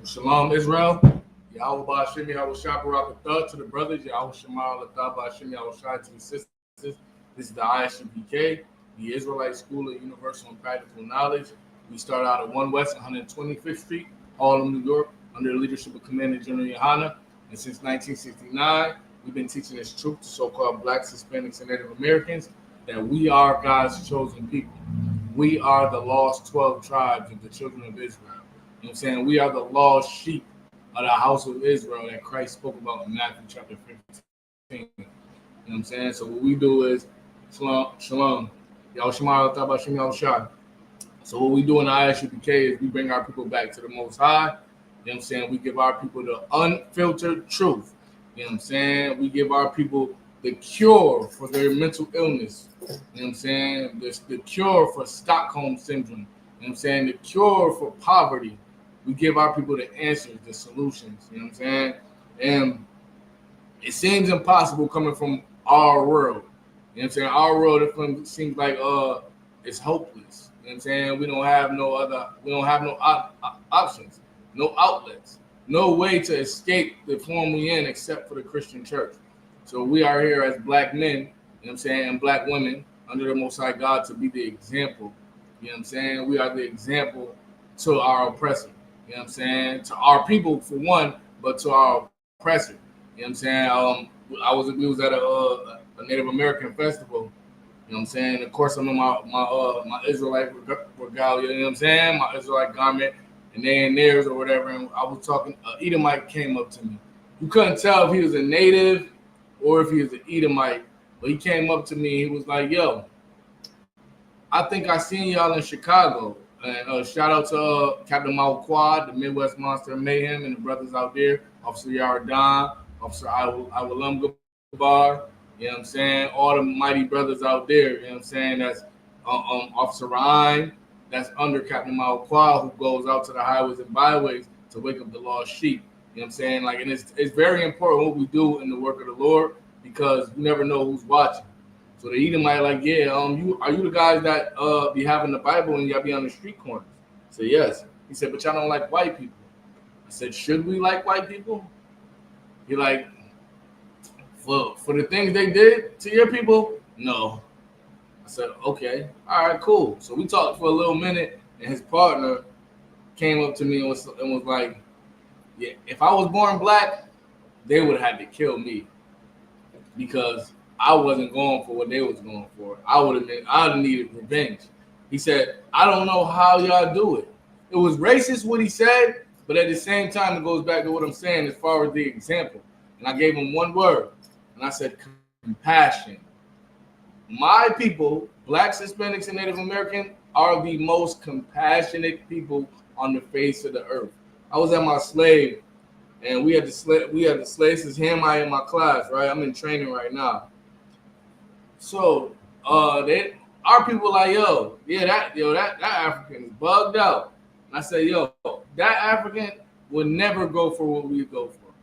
Shalom, Israel. Yahweh Ba'Shem, Yahweh Shabarak Thug to the brothers. Yahweh Shemal Athah Ba'Shem, Yahweh Shai to the sisters. This is the ISUPK, the Israelite School of Universal and Practical Knowledge. We start out at 1 West 125th Street, Harlem, New York, under the leadership of Commander General Yohana. And since 1969, we've been teaching this truth to so-called Blacks, Hispanics, and Native Americans that we are God's chosen people. We are the lost 12 tribes of the children of Israel. You know what I'm saying? We are the lost sheep of the house of Israel that Christ spoke about in Matthew chapter 15. You know what I'm saying? So what we do is, shalom. Y'all shema, Yahweh Shem, Yahweh Shai. So what we do in the ISUPK is we bring our people back to the Most High. You know what I'm saying? We give our people the unfiltered truth. You know what I'm saying? We give our people the cure for their mental illness. You know what I'm saying? The cure for Stockholm syndrome. You know what I'm saying? The cure for poverty. We give our people the answers, the solutions. You know what I'm saying? And it seems impossible coming from our world. You know what I'm saying? Our world, it seems like it's hopeless. You know what I'm saying? We don't have no options, no outlets, no way to escape the form we in except for the Christian church. So we are here as black men, you know what I'm saying, and black women under the Most High God to be the example. You know what I'm saying? We are the example to our oppressor. You know what I'm saying? To our people for one, but to our oppressor. You know what I'm saying? We was at a Native American festival. You know what I'm saying? Of course, I'm in my Israelite regalia. You know what I'm saying? My Israelite garment, and they in theirs or whatever. And I was talking. Edomite came up to me. You couldn't tell if he was a native or if he was an Edomite, but he came up to me. He was like, "Yo, I think I seen y'all in Chicago." And shout out to Captain Mao Quad, the Midwest Monster Mayhem, and the brothers out there, Officer Yaradan, Officer Awalam Gabar, you know what I'm saying? All the mighty brothers out there, you know what I'm saying? That's Officer Ryan, that's under Captain Mao Quad, who goes out to the highways and byways to wake up the lost sheep. You know what I'm saying? Like, and it's very important what we do in the work of the Lord because you never know who's watching. So the Edomite like, yeah, are you the guys that be having the Bible and y'all be on the street corners? I said, yes. He said, but y'all don't like white people. I said, should we like white people? He like, for the things they did to your people, no. I said, okay, all right, cool. So we talked for a little minute, and his partner came up to me and was like, yeah, if I was born black, they would have had to kill me because I wasn't going for what they was going for. I'd have needed revenge. He said, I don't know how y'all do it. It was racist what he said, but at the same time, it goes back to what I'm saying as far as the example. And I gave him one word, and I said, compassion. My people, Blacks, Hispanics, and Native American, are the most compassionate people on the face of the earth. I was at my slave, and we had the slave since him, I in my class, right? I'm in training right now. So our people like, yo, yeah, that African is bugged out. And I say, yo, that African would never go for what we go for.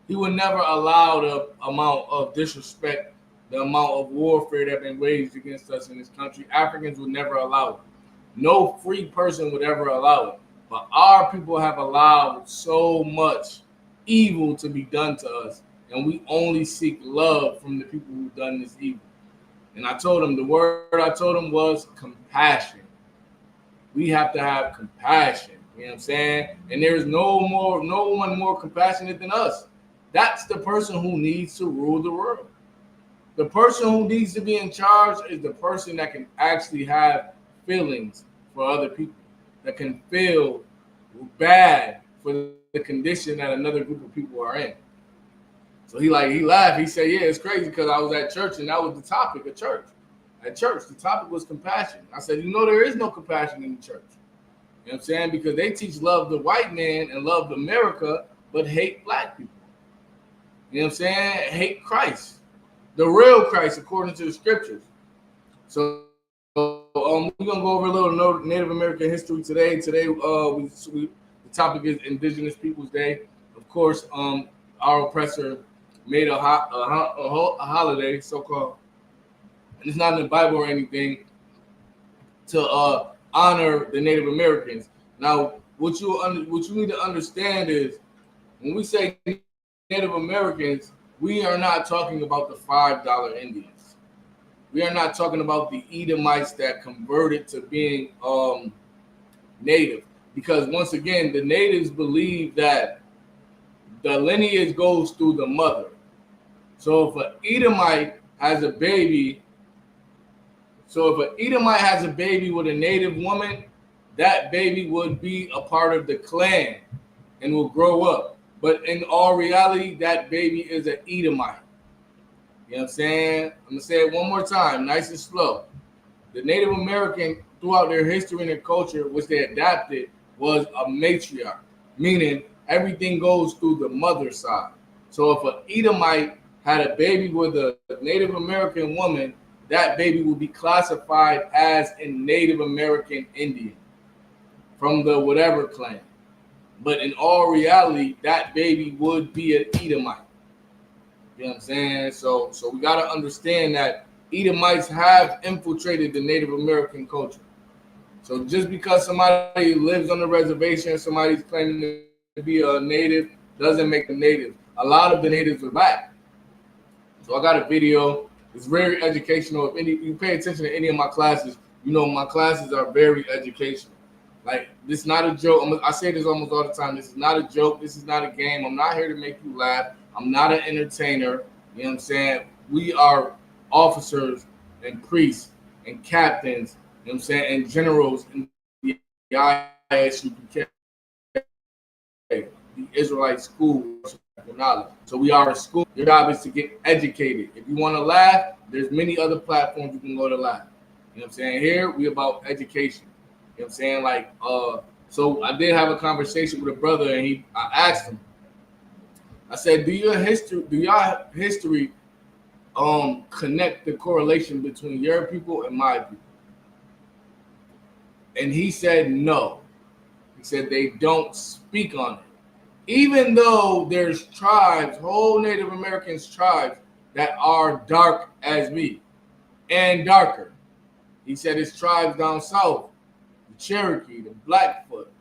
He would never allow the amount of disrespect, the amount of warfare that been waged against us in this country. Africans would never allow it. No free person would ever allow it. But our people have allowed so much evil to be done to us, and we only seek love from the people who've done this evil. And I told him, the word I told him was compassion. We have to have compassion. You know what I'm saying? And there is no one more compassionate than us. That's the person who needs to rule the world. The person who needs to be in charge is the person that can actually have feelings for other people, that can feel bad for the condition that another group of people are in. So he laughed. He said, yeah, it's crazy because I was at church and that was the topic of church. At church, the topic was compassion. I said, there is no compassion in the church. You know what I'm saying? Because they teach love the white man and love America, but hate black people. You know what I'm saying? Hate Christ. The real Christ, according to the scriptures. So we're going to go over a little Native American history today. Today, the topic is Indigenous Peoples Day. Of course, our oppressor made a holiday, so-called, and it's not in the Bible or anything, to honor the Native Americans. Now, what you need to understand is when we say Native Americans, we are not talking about the $5 Indians. We are not talking about the Edomites that converted to being native. Because once again, the natives believe that the lineage goes through the mother. So if an Edomite has a baby, with a native woman, that baby would be a part of the clan and will grow up. But in all reality, that baby is an Edomite. You know what I'm saying? I'm going to say it one more time, nice and slow. The Native American, throughout their history and their culture, which they adapted, was a matriarch, meaning everything goes through the mother side. So if an Edomite had a baby with a Native American woman, that baby would be classified as a Native American Indian from the whatever clan. But in all reality, that baby would be an Edomite. You know what I'm saying? So we got to understand that Edomites have infiltrated the Native American culture. So just because somebody lives on the reservation, somebody's claiming to be a native, doesn't make them native. A lot of the natives are black. So I got a video. It's very educational. If you pay attention to any of my classes, you know my classes are very educational. Like, this is not a joke. I say this almost all the time. This is not a joke. This is not a game. I'm not here to make you laugh. I'm not an entertainer. You know what I'm saying? We are officers and priests and captains, you know what I'm saying, and generals in the ISUPK, the Israelite School of Knowledge. So we are a school. Your job is to get educated. If you want to laugh, there's many other platforms you can go to laugh. You know what I'm saying? Here, we about education. You know what I'm saying? Like, so I did have a conversation with a brother, and I asked him, I said, do your history connect the correlation between your people and my people? And he said no. He said they don't speak on it. Even though there's tribes, whole Native Americans tribes that are dark as me and darker. He said it's tribes down south, the Cherokee, the Blackfoot,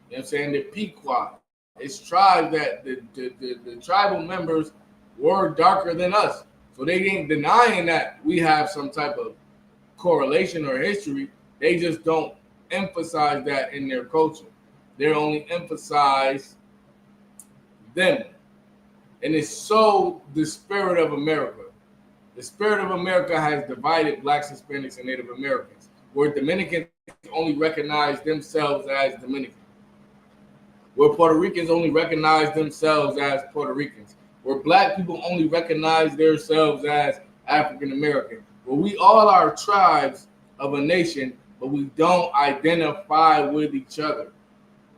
you know what I'm saying, the Pequot. It's tribes that the tribal members were darker than us. So they ain't denying that we have some type of correlation or history. They just don't emphasize that in their culture. They only emphasize them. And it's so the spirit of America. The spirit of America has divided blacks, Hispanics, and Native Americans, where Dominicans only recognize themselves as Dominican, where Puerto Ricans only recognize themselves as Puerto Ricans, where black people only recognize themselves as African American, where we all are tribes of a nation, but we don't identify with each other.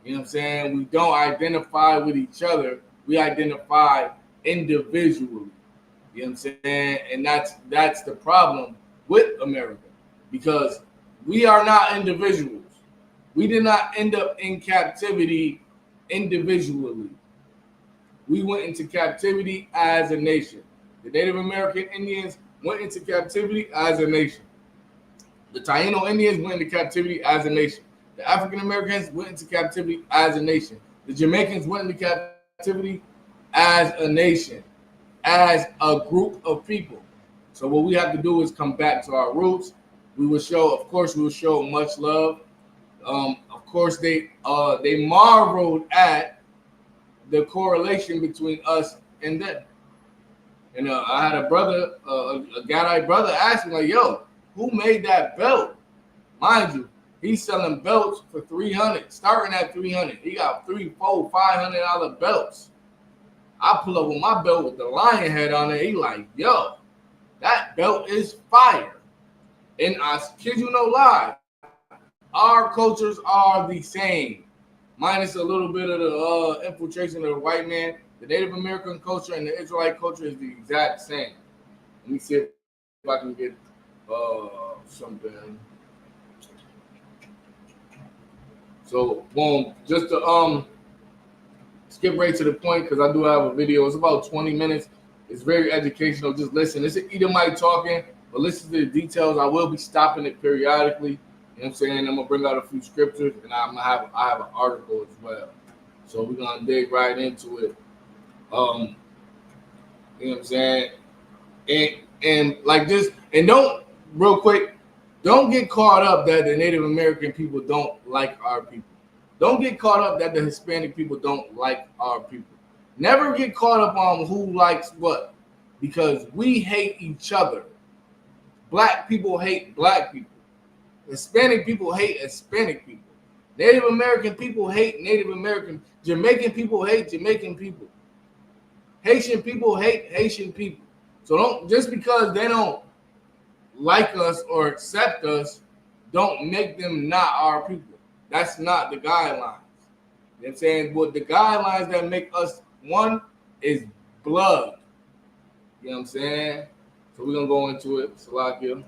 You know what I'm saying? We don't identify with each other. We identify individually. You know what I'm saying? And that's the problem with America, because we are not individuals. We did not end up in captivity individually. We went into captivity as a nation. The Native American Indians went into captivity as a nation. The Taino Indians went into captivity as a nation. The African Americans went into captivity as a nation. The Jamaicans went into captivity as a nation, as a group of people. So what we have to do is come back to our roots. We will show much love. Of course, they marveled at the correlation between us and them. And I had a brother, a Gadite brother, ask me, like, "Yo, who made that belt?" Mind you, he's selling belts for $300, starting at $300. He got $300, $400, $500 belts. I pull up with my belt with the lion head on it. He like, "Yo, that belt is fire." And I kid you no lie, our cultures are the same, minus a little bit of the infiltration of the white man. The Native American culture and the Israelite culture is the exact same. Let me see if I can get something. So, boom, just to skip right to the point, because I do have a video. It's about 20 minutes. It's very educational. Just listen. It's an Edomite talking, but listen to the details. I will be stopping it periodically. You know what I'm saying? I'm gonna bring out a few scriptures, and I have an article as well. So we're gonna dig right into it. You know what I'm saying? And like this, and don't real quick, don't get caught up that the Native American people don't like our people. Don't get caught up that the Hispanic people don't like our people. Never get caught up on who likes what, because we hate each other. Black people hate black people. Hispanic people hate Hispanic people. Native American people hate Native American. Jamaican people hate Jamaican people. Haitian people hate Haitian people. So don't, just because they don't like us or accept us, don't make them not our people. That's not the guidelines. You know what I'm saying? But the guidelines that make us one is blood. You know what I'm saying? So we're gonna go into it. Salakia.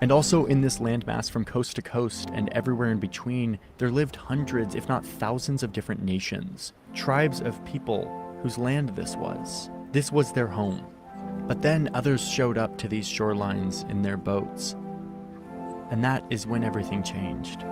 And also in this landmass from coast to coast and everywhere in between, there lived hundreds, if not thousands of different nations, tribes of people whose land this was. This was their home. But then others showed up to these shorelines in their boats. And that is when everything changed.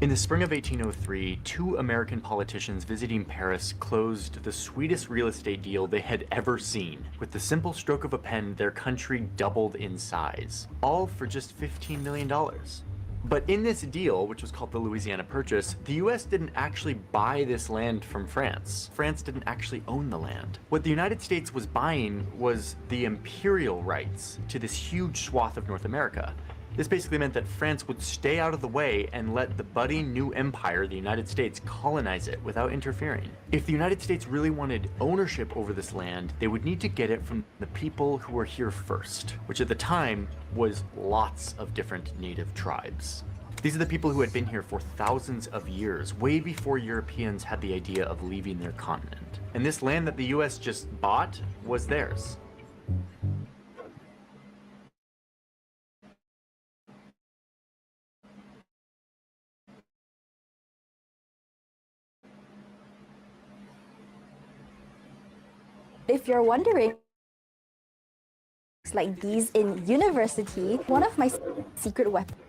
In the spring of 1803, two American politicians visiting Paris closed the sweetest real estate deal they had ever seen. With the simple stroke of a pen, their country doubled in size, all for just $15 million. But in this deal, which was called the Louisiana Purchase, the US didn't actually buy this land from France. France didn't actually own the land. What the United States was buying was the imperial rights to this huge swath of North America. This basically meant that France would stay out of the way and let the budding new empire, the United States, colonize it without interfering. If the United States really wanted ownership over this land, they would need to get it from the people who were here first, which at the time was lots of different native tribes. These are the people who had been here for thousands of years, way before Europeans had the idea of leaving their continent. And this land that the US just bought was theirs. If you're wondering, like these in university, one of my secret weapons.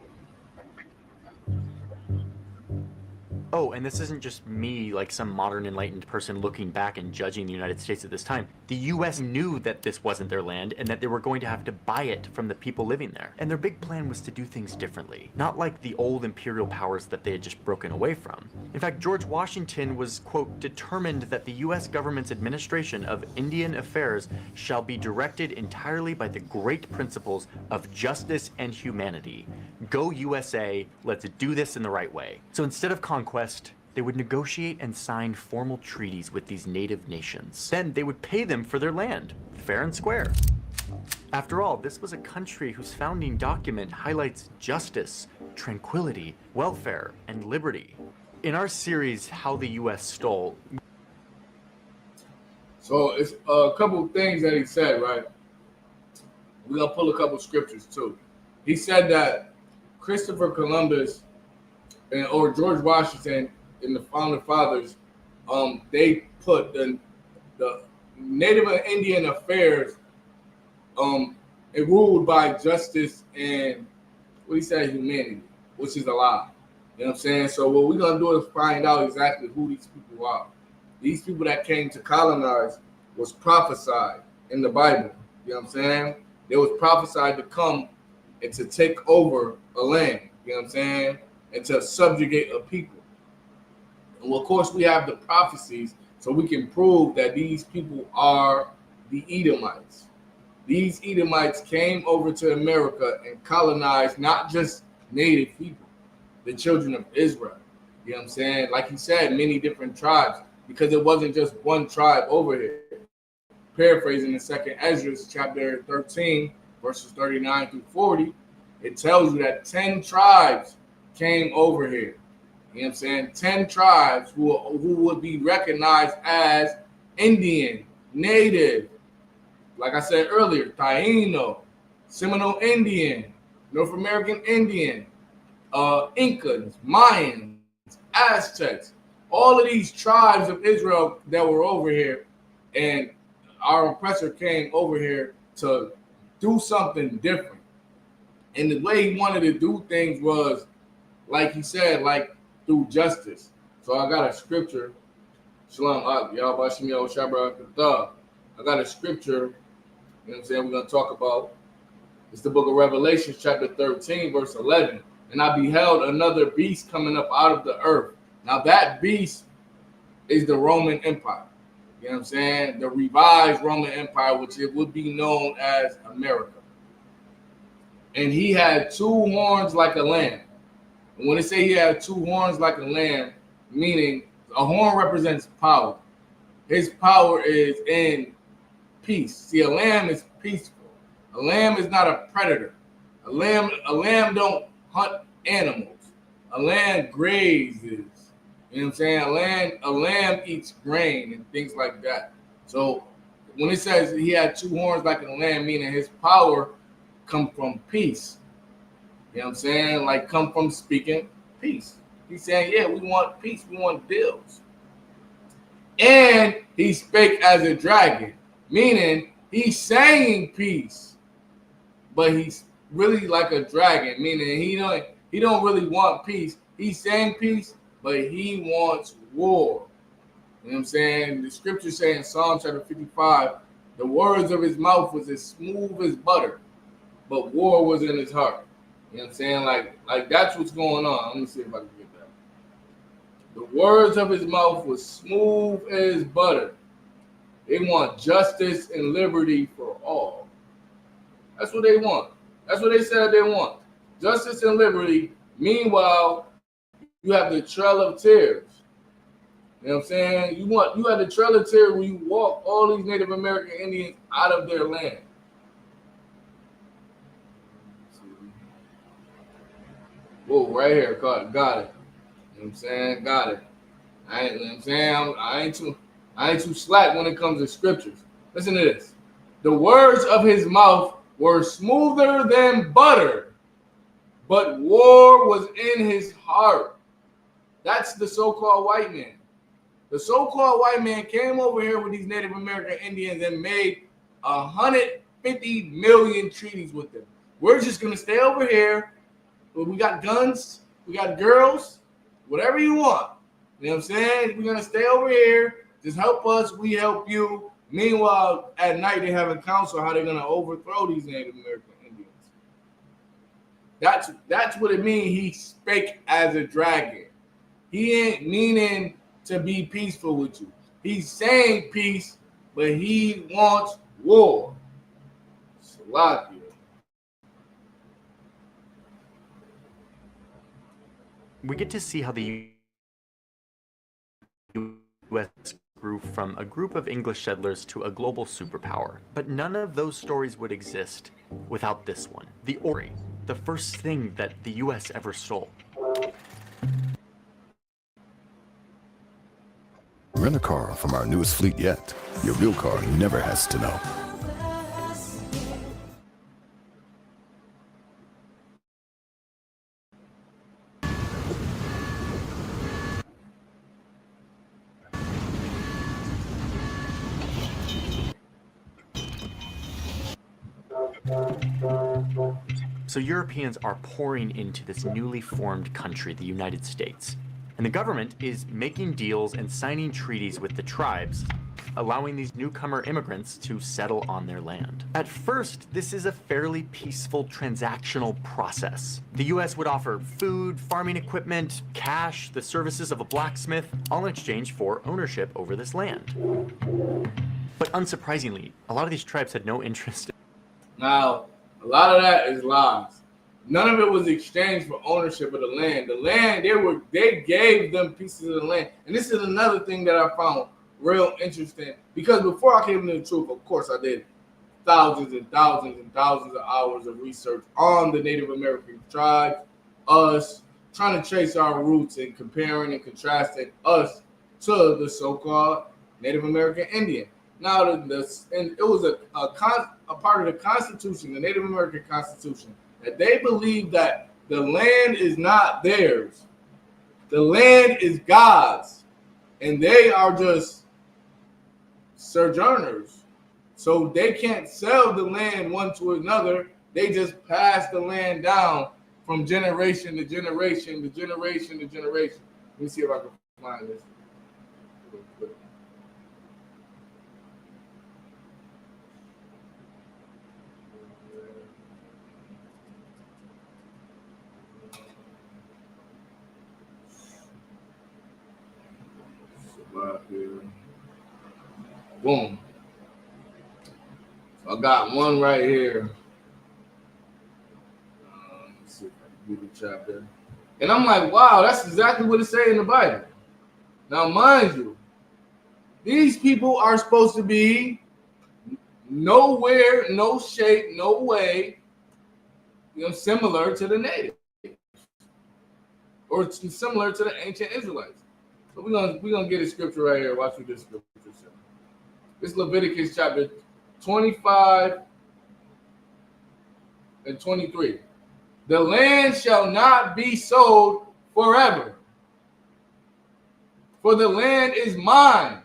Oh, and this isn't just me, like some modern enlightened person looking back and judging the United States at this time. The US knew that this wasn't their land and that they were going to have to buy it from the people living there. And their big plan was to do things differently, not like the old imperial powers that they had just broken away from. In fact, George Washington was, quote, determined that the US government's administration of Indian affairs shall be directed entirely by the great principles of justice and humanity. Go USA, let's do this in the right way. So instead of conquest, they would negotiate and sign formal treaties with these native nations. Then they would pay them for their land, fair and square. After all, this was a country whose founding document highlights justice, tranquility, welfare, and liberty. In our series, How the US Stole. So it's a couple of things that he said, right? We're gonna pull a couple scriptures too. He said that Christopher Columbus or George Washington and the founding fathers, they put the Native and Indian affairs ruled by justice and what he said, humanity, which is a lie. You know what I'm saying? So what we're gonna do is find out exactly who these people are. These people that came to colonize was prophesied in the Bible. You know what I'm saying? They was prophesied to come and to take over a land. You know what I'm saying? And to subjugate a people. And well, of course, we have the prophecies So we can prove that these people are the Edomites. These Edomites came over to America and colonized not just native people, the children of Israel. You know what I'm saying? Like he said, many different tribes, because it wasn't just one tribe over here. Paraphrasing the second Ezra, chapter 13, verses 39 through 40, it tells you that 10 tribes came over here. You know what I'm saying? 10 tribes who would be recognized as Indian, Native, like I said earlier, Taino, Seminole Indian, North American Indian, Incans, Mayans, Aztecs, all of these tribes of Israel that were over here, and our oppressor came over here to do something different. And the way he wanted to do things was, like he said, like through justice. So I got a scripture. Shalom, y'all, Bashim, Shabbat, I got a scripture, you know what I'm saying, we're going to talk about. It's the book of Revelation, chapter 13, verse 11. And I beheld another beast coming up out of the earth. Now that beast is the Roman Empire. You know what I'm saying? The revised Roman Empire, which it would be known as America. And he had two horns like a lamb. And when they say he had two horns like a lamb, meaning a horn represents power. His power is in peace. See, a lamb is peaceful. A lamb is not a predator. A lamb don't hunt animals. A lamb grazes. You know what I'm saying? A lamb eats grain and things like that. So when it says he had two horns like a lamb, meaning his power come from peace. You know what I'm saying? Like come from speaking peace. He's saying, yeah, we want peace. We want deals. And he spake as a dragon, meaning he's saying peace, but he's really like a dragon, meaning he don't really want peace. He's saying peace, but he wants war. You know what I'm saying? The scripture saying in Psalm chapter 55, the words of his mouth was as smooth as butter, but war was in his heart. You know what I'm saying? Like that's what's going on. Let me see if I can get that. The words of his mouth was smooth as butter. They want justice and liberty for all. That's what they want. That's what they said they want. Justice and liberty. Meanwhile, you have the Trail of Tears. You know what I'm saying? You have the Trail of Tears where you walk all these Native American Indians out of their land. Whoa, right here, got it. You know what I'm saying? Got it. You know what I'm saying? I ain't too slack when it comes to scriptures. Listen to this. The words of his mouth were smoother than butter, but war was in his heart. That's the so-called white man. The so-called white man came over here with these Native American Indians and made 150 million treaties with them. We're just going to stay over here. We got guns. We got girls. Whatever you want. You know what I'm saying? We're going to stay over here. Just help us. We help you. Meanwhile, at night, they have a council how they're going to overthrow these Native American Indians. That's what it means. He spake as a dragon. He ain't meaning to be peaceful with you. He's saying peace, but he wants war. Salakia. We get to see how the U.S. grew from a group of English settlers to a global superpower. But none of those stories would exist without this one. The Ori, the first thing that the U.S. ever stole. Rent a car from our newest fleet yet. Your real car never has to know. So Europeans are pouring into this newly formed country, the United States. And the government is making deals and signing treaties with the tribes allowing these newcomer immigrants to settle on their land. At first, this is a fairly peaceful transactional process. The US would offer food, farming equipment, cash, the services of a blacksmith, all in exchange for ownership over this land. But unsurprisingly, a lot of these tribes had no interest. Now, a lot of that is lies. None of it was exchanged for ownership of the land. The land, they gave them pieces of the land. And this is another thing that I found real interesting. Because before I came into the truth, of course, I did thousands and thousands and thousands of hours of research on the Native American tribes, us, trying to trace our roots and comparing and contrasting us to the so-called Native American Indian. Now, and it was a part of the Constitution, the Native American Constitution, that they believe that the land is not theirs. The land is God's, and they are just sojourners. So they can't sell the land one to another. They just pass the land down from generation to generation to generation to generation. Let me see if I can find this. Here. Boom. So I got one right here. Let's see if I can get the chapter. And I'm like, wow, that's exactly what it says in the Bible. Now, mind you, these people are supposed to be nowhere, no shape, no way, similar to the natives or similar to the ancient Israelites. So we're gonna get a scripture right here. Watch what this scripture says. This is Leviticus chapter 25 and 23. The land shall not be sold forever, for the land is mine,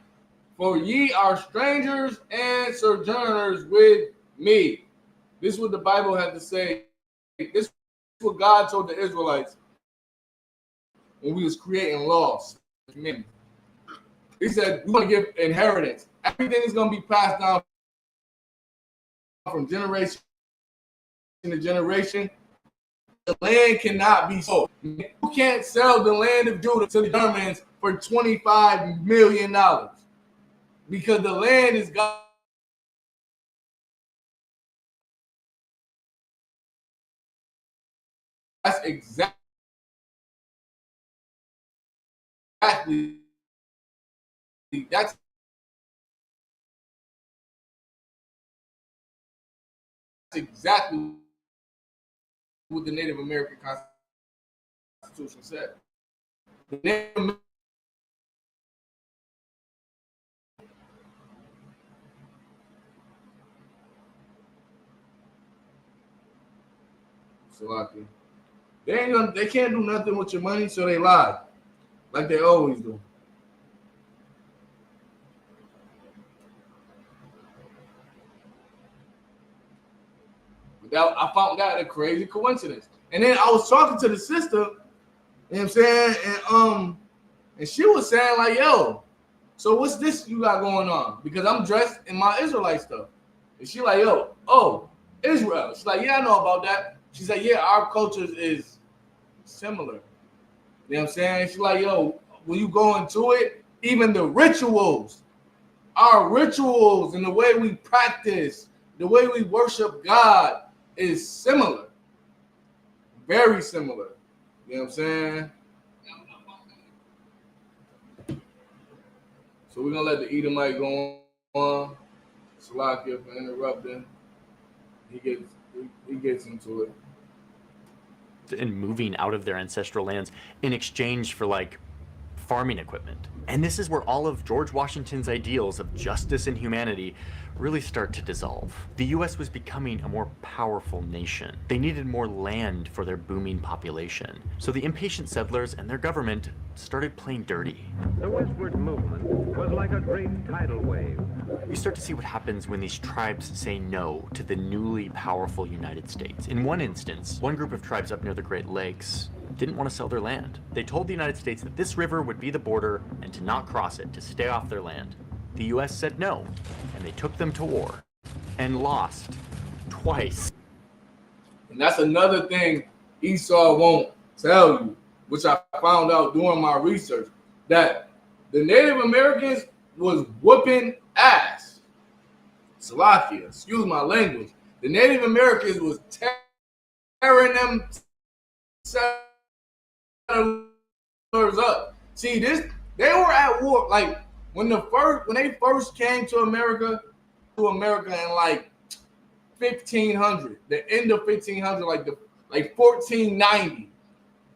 for ye are strangers and sojourners with me. This is what the Bible had to say. This is what God told the Israelites when we was creating laws. He said, we want to give inheritance. Everything is going to be passed down from generation to generation. The land cannot be sold. You can't sell the land of Judah to the Germans for $25 million because the land is God. That's exactly what the Native American Constitution said. The Native they can't do nothing with your money, so they lie, like they always do. I found that a crazy coincidence. And then I was talking to the sister, you know what I'm saying? And she was saying, like, yo, so what's this you got going on? Because I'm dressed in my Israelite stuff. And she like, yo, oh, Israel. She's like, yeah, I know about that. She said, yeah, our culture is similar. You know what I'm saying? She's like, yo, when you go into it, even the rituals, our rituals and the way we practice, the way we worship God is similar. Very similar. You know what I'm saying? So we're going to let the Edomite go on. Salakia for interrupting. He gets into it. And moving out of their ancestral lands in exchange for like farming equipment. And this is where all of George Washington's ideals of justice and humanity really start to dissolve. The US was becoming a more powerful nation. They needed more land for their booming population. So the impatient settlers and their government started playing dirty. The westward movement was like a great tidal wave. You start to see what happens when these tribes say no to the newly powerful United States. In one instance, one group of tribes up near the Great Lakes didn't want to sell their land. They told the United States that this river would be the border and to not cross it, to stay off their land. the US said no, and they took them to war and lost twice. And that's another thing Esau won't tell you, which I found out doing my research, that the Native Americans was whooping ass. Salakia, excuse my language. The Native Americans was tearing them settlers up. See, they were at war. Like when they first came to America in like 1500, the end of 1500, like 1490.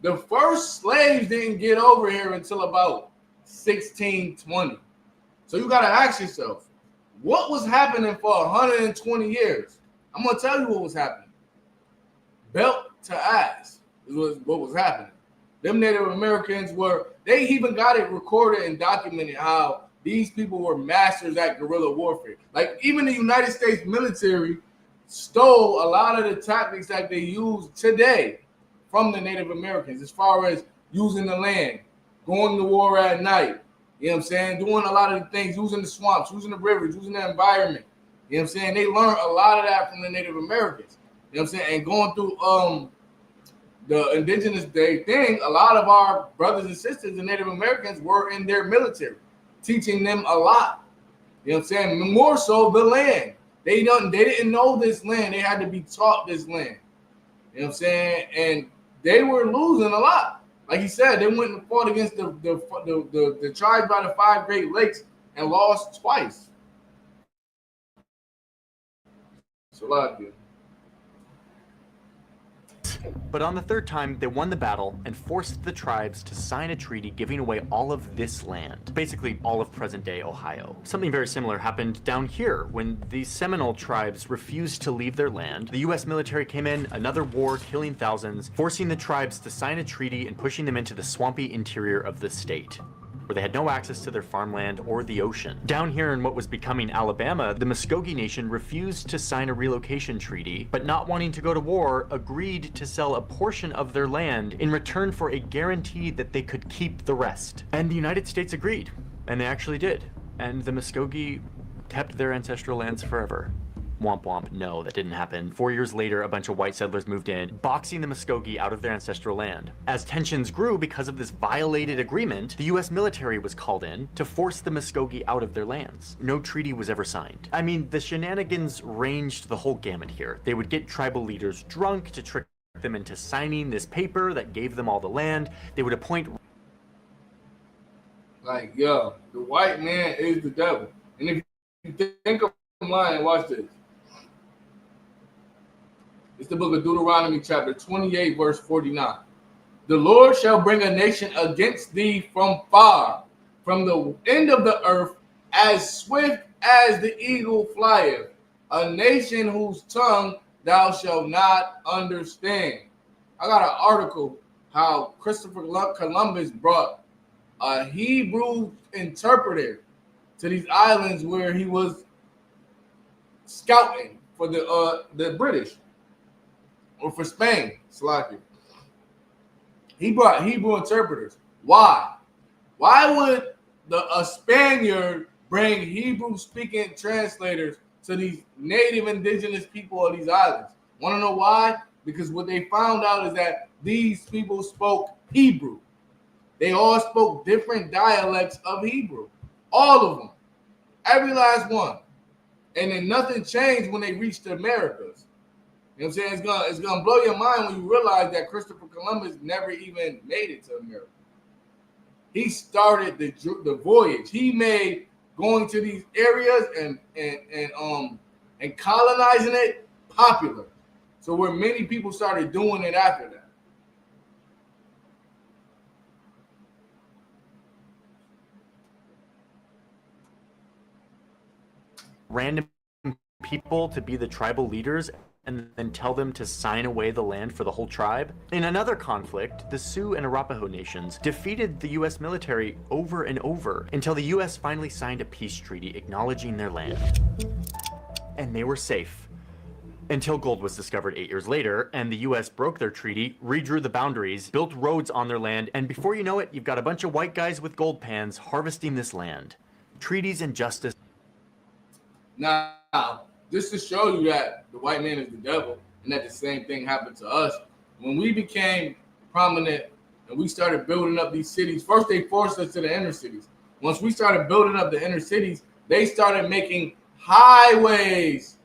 The first slaves didn't get over here until about 1620. So you got to ask yourself, what was happening for 120 years? I'm going to tell you what was happening. Belt to ass is what was happening. Them Native Americans they even got it recorded and documented how these people were masters at guerrilla warfare. Like even the United States military stole a lot of the tactics that they use today from the Native Americans, as far as using the land, going to war at night, you know what I'm saying? Doing a lot of the things, using the swamps, using the rivers, using the environment. You know what I'm saying? They learned a lot of that from the Native Americans. You know what I'm saying? And going through the Indigenous Day thing, a lot of our brothers and sisters, the Native Americans, were in their military, teaching them a lot. You know what I'm saying? More so the land. They didn't know this land. They had to be taught this land. You know what I'm saying? And they were losing a lot. Like he said, they went and fought against the tribes by the 5 Great Lakes and lost twice. So like it. But on the third time, they won the battle and forced the tribes to sign a treaty giving away all of this land, basically all of present-day Ohio. Something very similar happened down here when the Seminole tribes refused to leave their land. The US military came in, another war, killing thousands, forcing the tribes to sign a treaty and pushing them into the swampy interior of the state, where they had no access to their farmland or the ocean. Down here in what was becoming Alabama, the Muskogee Nation refused to sign a relocation treaty, but not wanting to go to war, agreed to sell a portion of their land in return for a guarantee that they could keep the rest. And the United States agreed, and they actually did. And the Muskogee kept their ancestral lands forever. Womp womp, no, that didn't happen. 4 years later, a bunch of white settlers moved in, boxing the Muskogee out of their ancestral land. As tensions grew because of this violated agreement, the US military was called in to force the Muskogee out of their lands. No treaty was ever signed. I mean, the shenanigans ranged the whole gamut here. They would get tribal leaders drunk to trick them into signing this paper that gave them all the land. They would appoint... Like, yo, the white man is the devil. And if you think of him lying, watch this. It's the book of Deuteronomy chapter 28, verse 49. The Lord shall bring a nation against thee from far, from the end of the earth, as swift as the eagle flieth, a nation whose tongue thou shalt not understand. I got an article how Christopher Columbus brought a Hebrew interpreter to these islands where he was scouting for the British. Or for Spain, Slovakia. He brought Hebrew interpreters. Why? Why would a Spaniard bring Hebrew-speaking translators to these native indigenous people of these islands? Want to know why? Because what they found out is that these people spoke Hebrew. They all spoke different dialects of Hebrew. All of them. Every last one. And then nothing changed when they reached the Americas. You know what I'm saying? It's gonna blow your mind when you realize that Christopher Columbus never even made it to America. He started the voyage. He made going to these areas and colonizing it popular. So where many people started doing it after that. Random people to be the tribal leaders and then tell them to sign away the land for the whole tribe. In another conflict, the Sioux and Arapaho nations defeated the US military over and over until the US finally signed a peace treaty acknowledging their land. And they were safe. Until gold was discovered 8 years later, and the US broke their treaty, redrew the boundaries, built roads on their land, and before you know it, you've got a bunch of white guys with gold pans harvesting this land. Treaties and justice. Now, just to show you that the white man is the devil and that the same thing happened to us, when we became prominent and we started building up these cities, first they forced us to the inner cities. Once we started building up the inner cities, they started making highways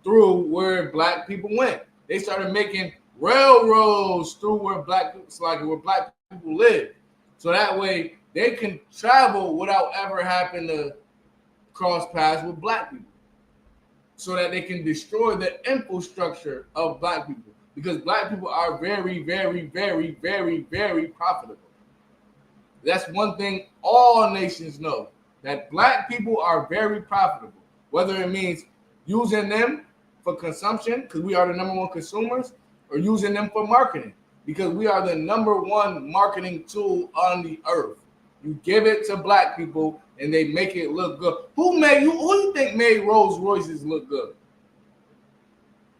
through where black people went. They started making railroads through where black people live. So that way they can travel without ever having to cross paths with black people. So that they can destroy the infrastructure of black people. Because black people are very, very, very, very, very profitable. That's one thing all nations know, that black people are very profitable, whether it means using them for consumption, because we are the number one consumers, or using them for marketing, because we are the number one marketing tool on the earth. You give it to black people and they make it look good. Who you think made Rolls Royces look good?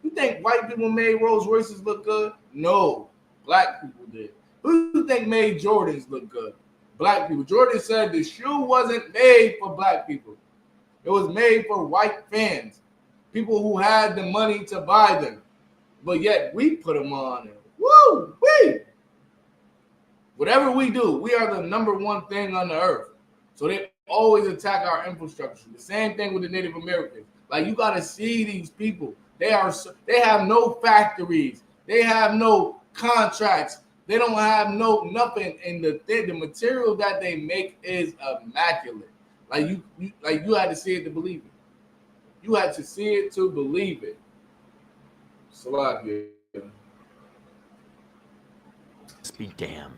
You think white people made Rolls Royces look good? No, black people did. Who you think made Jordans look good? Black people. Jordan said the shoe wasn't made for black people. It was made for white fans, people who had the money to buy them. But yet we put them on. And woo, wee. Whatever we do, we are the number one thing on the earth. So they always attack our infrastructure. The same thing with the Native Americans. Like, you got to see these people. They have no factories. They have no contracts. They don't have nothing. And the material that they make is immaculate. Like you had to see it to believe it. You had to see it to believe it. Salakia. Be damned.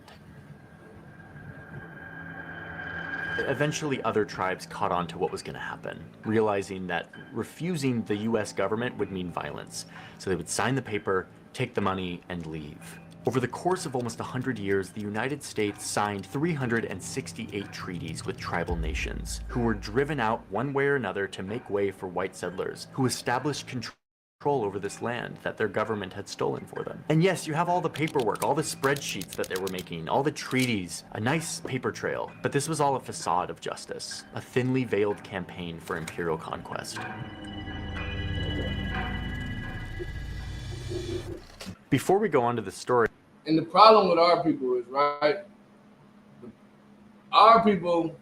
Eventually, other tribes caught on to what was going to happen, realizing that refusing the U.S. government would mean violence. So they would sign the paper, take the money, and leave. Over the course of almost 100 years, the United States signed 368 treaties with tribal nations, who were driven out one way or another to make way for white settlers, who established control over this land that their government had stolen for them. And yes, you have all the paperwork, all the spreadsheets that they were making, all the treaties, a nice paper trail. But this was all a facade of justice, a thinly veiled campaign for imperial conquest. Before we go on to the story. And the problem with our people is, right, our people,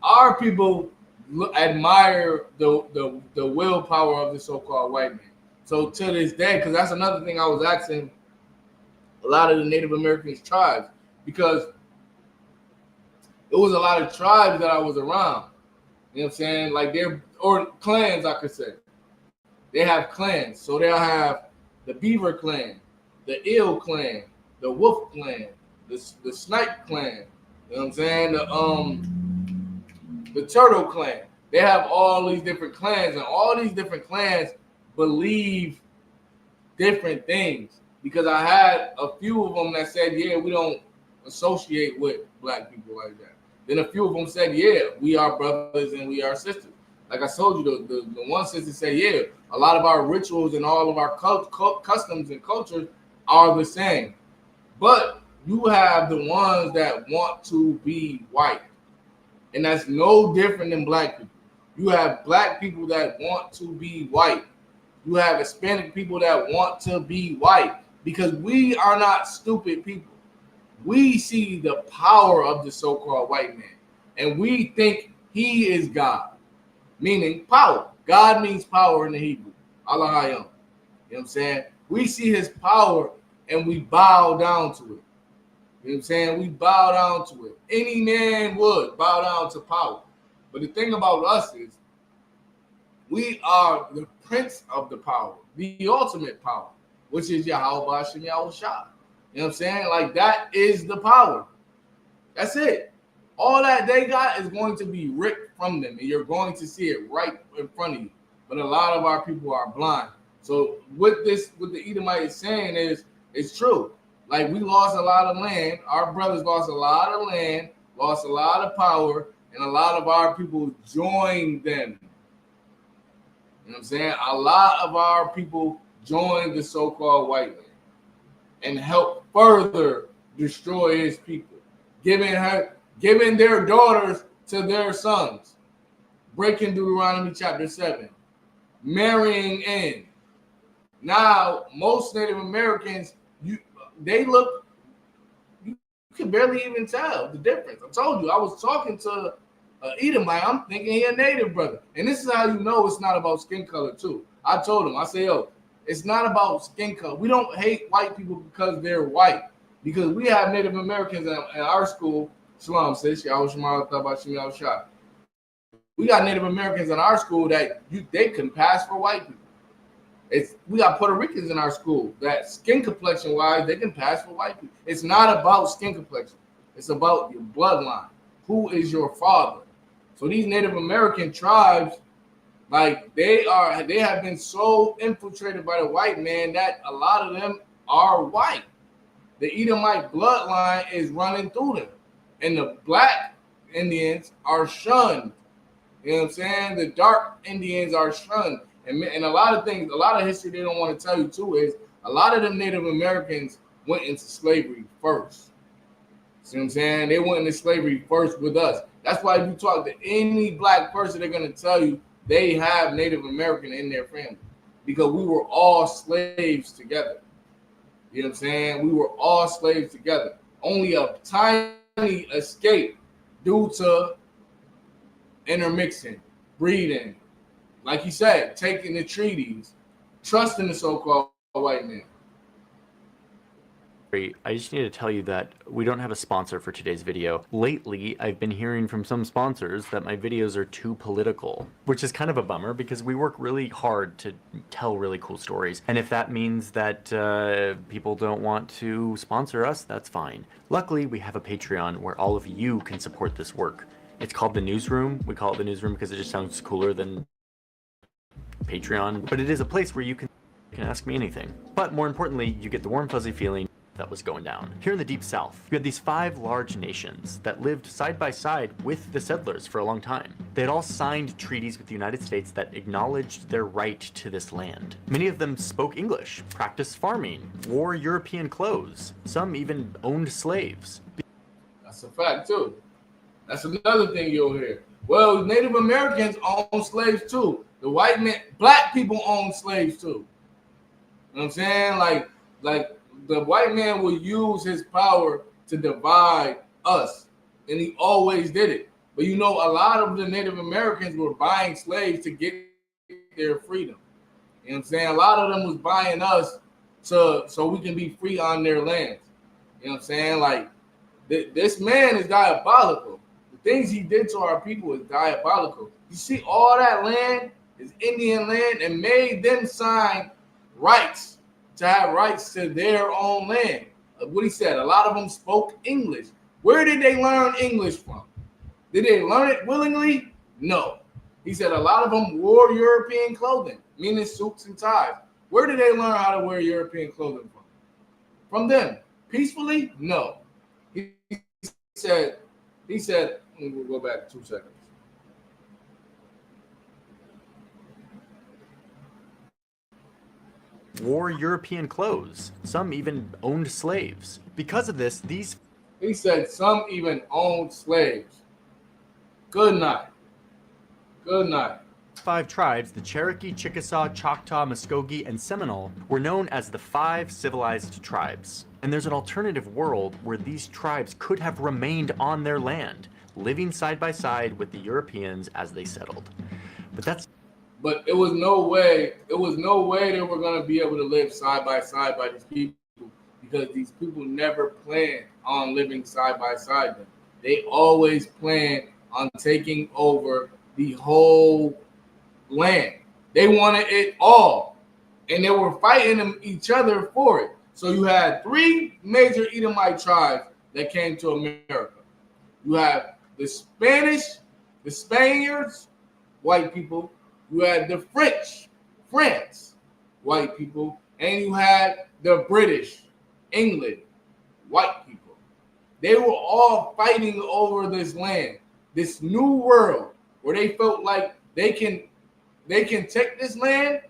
our people admire the willpower of the so-called white man. So to this day, because that's another thing I was asking a lot of the Native American tribes, because it was a lot of tribes that I was around. You know what I'm saying? Like or clans, I could say. They have clans. So they'll have the Beaver clan, the Eel clan, the Wolf clan, the Snipe clan. You know what I'm saying? The Turtle clan. They have all these different clans, and all these different clans believe different things. Because I had a few of them that said, yeah, we don't associate with black people like that. Then a few of them said, yeah, we are brothers and we are sisters. Like I told you, the one sister said, yeah, a lot of our rituals and all of our customs and cultures are the same. But you have the ones that want to be white. And that's no different than black people. You have black people that want to be white. You have Hispanic people that want to be white, because we are not stupid people. We see the power of the so-called white man, and we think he is God, meaning power. God means power in the Hebrew. Allah Hayam. You know what I'm saying? We see his power and we bow down to it. You know what I'm saying? We bow down to it. Any man would bow down to power. But the thing about us is we are the prince of the power, the ultimate power, which is Yahweh Hashem Yahushua. You know what I'm saying? Like, that is the power. That's it. All that they got is going to be ripped from them, and you're going to see it right in front of you. But a lot of our people are blind. So what the Edomite is saying is, it's true. Like, we lost a lot of land. Our brothers lost a lot of land, lost a lot of power, and a lot of our people joined them. You know what I'm saying? A lot of our people joined the so-called white man and helped further destroy his people, giving giving their daughters to their sons, breaking Deuteronomy chapter 7, marrying in. Now, most Native Americans, you can barely even tell the difference. I told you, I was talking to Edomite. I'm thinking he a native brother. And this is how you know it's not about skin color too. I told him, I say, yo, it's not about skin color. We don't hate white people because they're white. Because we have Native Americans in our school. Shalom, sis. We got Native Americans in our school that they can pass for white people. We got Puerto Ricans in our school that skin complexion wise, they can pass for white people. It's not about skin complexion. It's about your bloodline. Who is your father? So these Native American tribes, like they have been so infiltrated by the white man that a lot of them are white. The Edomite bloodline is running through them. And the black Indians are shunned. You know what I'm saying? The dark Indians are shunned. And a lot of things, a lot of history they don't want to tell you too is a lot of them Native Americans went into slavery first. See what I'm saying? They went into slavery first with us. That's why if you talk to any black person, they're going to tell you they have Native American in their family because we were all slaves together. You know what I'm saying? We were all slaves together. Only a tiny escape due to intermixing, breeding, like you said, taking the treaties, trusting the so-called white man. I just need to tell you that we don't have a sponsor for today's video. Lately, I've been hearing from some sponsors that my videos are too political, which is kind of a bummer because we work really hard to tell really cool stories. And if that means that people don't want to sponsor us, that's fine. Luckily, we have a Patreon where all of you can support this work. It's called The Newsroom. We call it The Newsroom because it just sounds cooler than Patreon. But it is a place where you can ask me anything. But more importantly, you get the warm fuzzy feeling that was going down. Here in the Deep South, you had these 5 large nations that lived side by side with the settlers for a long time. They had all signed treaties with the United States that acknowledged their right to this land. Many of them spoke English, practiced farming, wore European clothes. Some even owned slaves. That's a fact too. That's another thing you'll hear. Well, Native Americans own slaves too. The white man, black people own slaves too. You know what I'm saying? Like the white man will use his power to divide us, and he always did it. But you know, a lot of the Native Americans were buying slaves to get their freedom. You know what I'm saying? A lot of them was buying us so we can be free on their lands. You know what I'm saying? Like this man is diabolical. The things he did to our people is diabolical. You see, all that land is Indian land and made them sign rights to have rights to their own land. What he said, a lot of them spoke English. Where did they learn English from? Did they learn it willingly? No. He said a lot of them wore European clothing, meaning suits and ties. Where did they learn how to wear European clothing from? From them. Peacefully? No. He said, we'll go back 2 seconds. Wore European clothes. Some even owned slaves. Because of this, He said some even owned slaves. Good night. Good night. 5 tribes, the Cherokee, Chickasaw, Choctaw, Muskogee, and Seminole, were known as the 5 civilized tribes. And there's an alternative world where these tribes could have remained on their land, living side by side with the Europeans as they settled. But it was no way they were going to be able to live side by these people because these people never planned on living side by side. They always planned on taking over the whole land. They wanted it all, and they were fighting each other for it. So you had 3 major Edomite tribes that came to America. You have the Spaniards, white people. You had the French, France, white people, and you had the British, England, white people. They were all fighting over this land, this new world, where they felt like they can take this land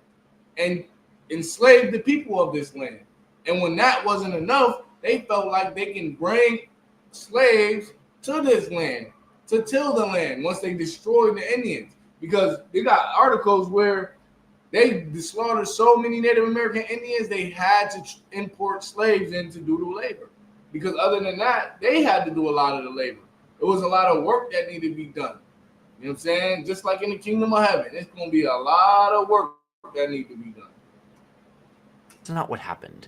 and enslave the people of this land. And when that wasn't enough, they felt like they can bring slaves to this land to till the land once they destroyed the Indians, because they got articles where they slaughtered so many Native American Indians they had to import slaves in to do the labor, because other than that they had to do a lot of the labor. It was a lot of work that needed to be done. You know what I'm saying? Just like in the kingdom of heaven, it's going to be a lot of work that needs to be done. That's not what happened,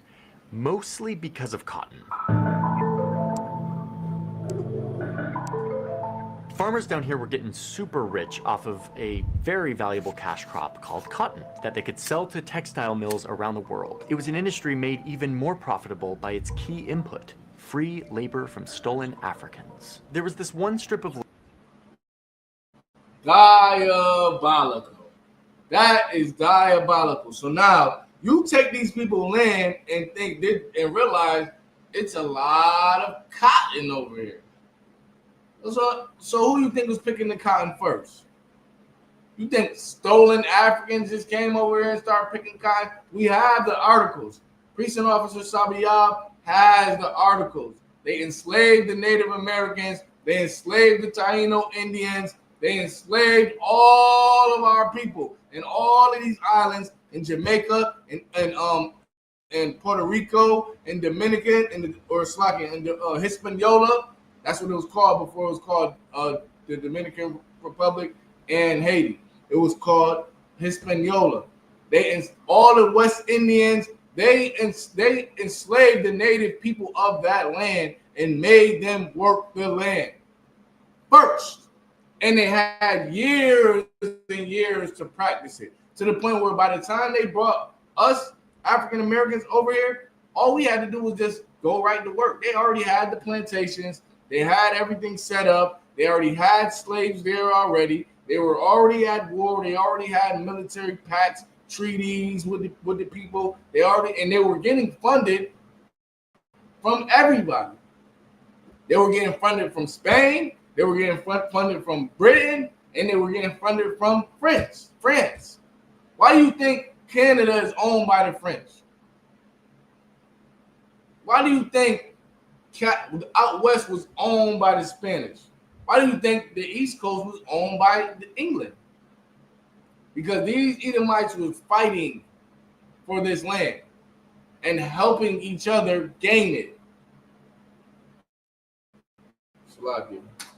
mostly because of cotton. Farmers down here were getting super rich off of a very valuable cash crop called cotton that they could sell to textile mills around the world. It was an industry made even more profitable by its key input, free labor from stolen Africans. There was this one strip of Diabolical. That is diabolical. So now you take these people's land and realize it's a lot of cotton over here. So who you think was picking the cotton first? You think stolen Africans just came over here and started picking cotton? We have the articles. Precinct Officer Sabiyab has the articles. They enslaved the Native Americans. They enslaved the Taino Indians. They enslaved all of our people in all of these islands in Jamaica and Puerto Rico and Dominican and Hispaniola. That's what it was called before it was called the Dominican Republic and Haiti. It was called Hispaniola. All the West Indians, they enslaved the native people of that land and made them work the land first. And they had years and years to practice it, to the point where by the time they brought us African Americans over here, all we had to do was just go right to work. They already had the plantations. They had everything set up. They already had slaves there already. They were already at war. They already had military pacts, treaties with the people. They were getting funded from everybody. They were getting funded from Spain. They were getting funded from Britain, and they were getting funded from France. Why do you think Canada is owned by the French? Why do you think out west was owned by the Spanish? Why do you think the East Coast was owned by England? Because these Edomites were fighting for this land and helping each other gain it.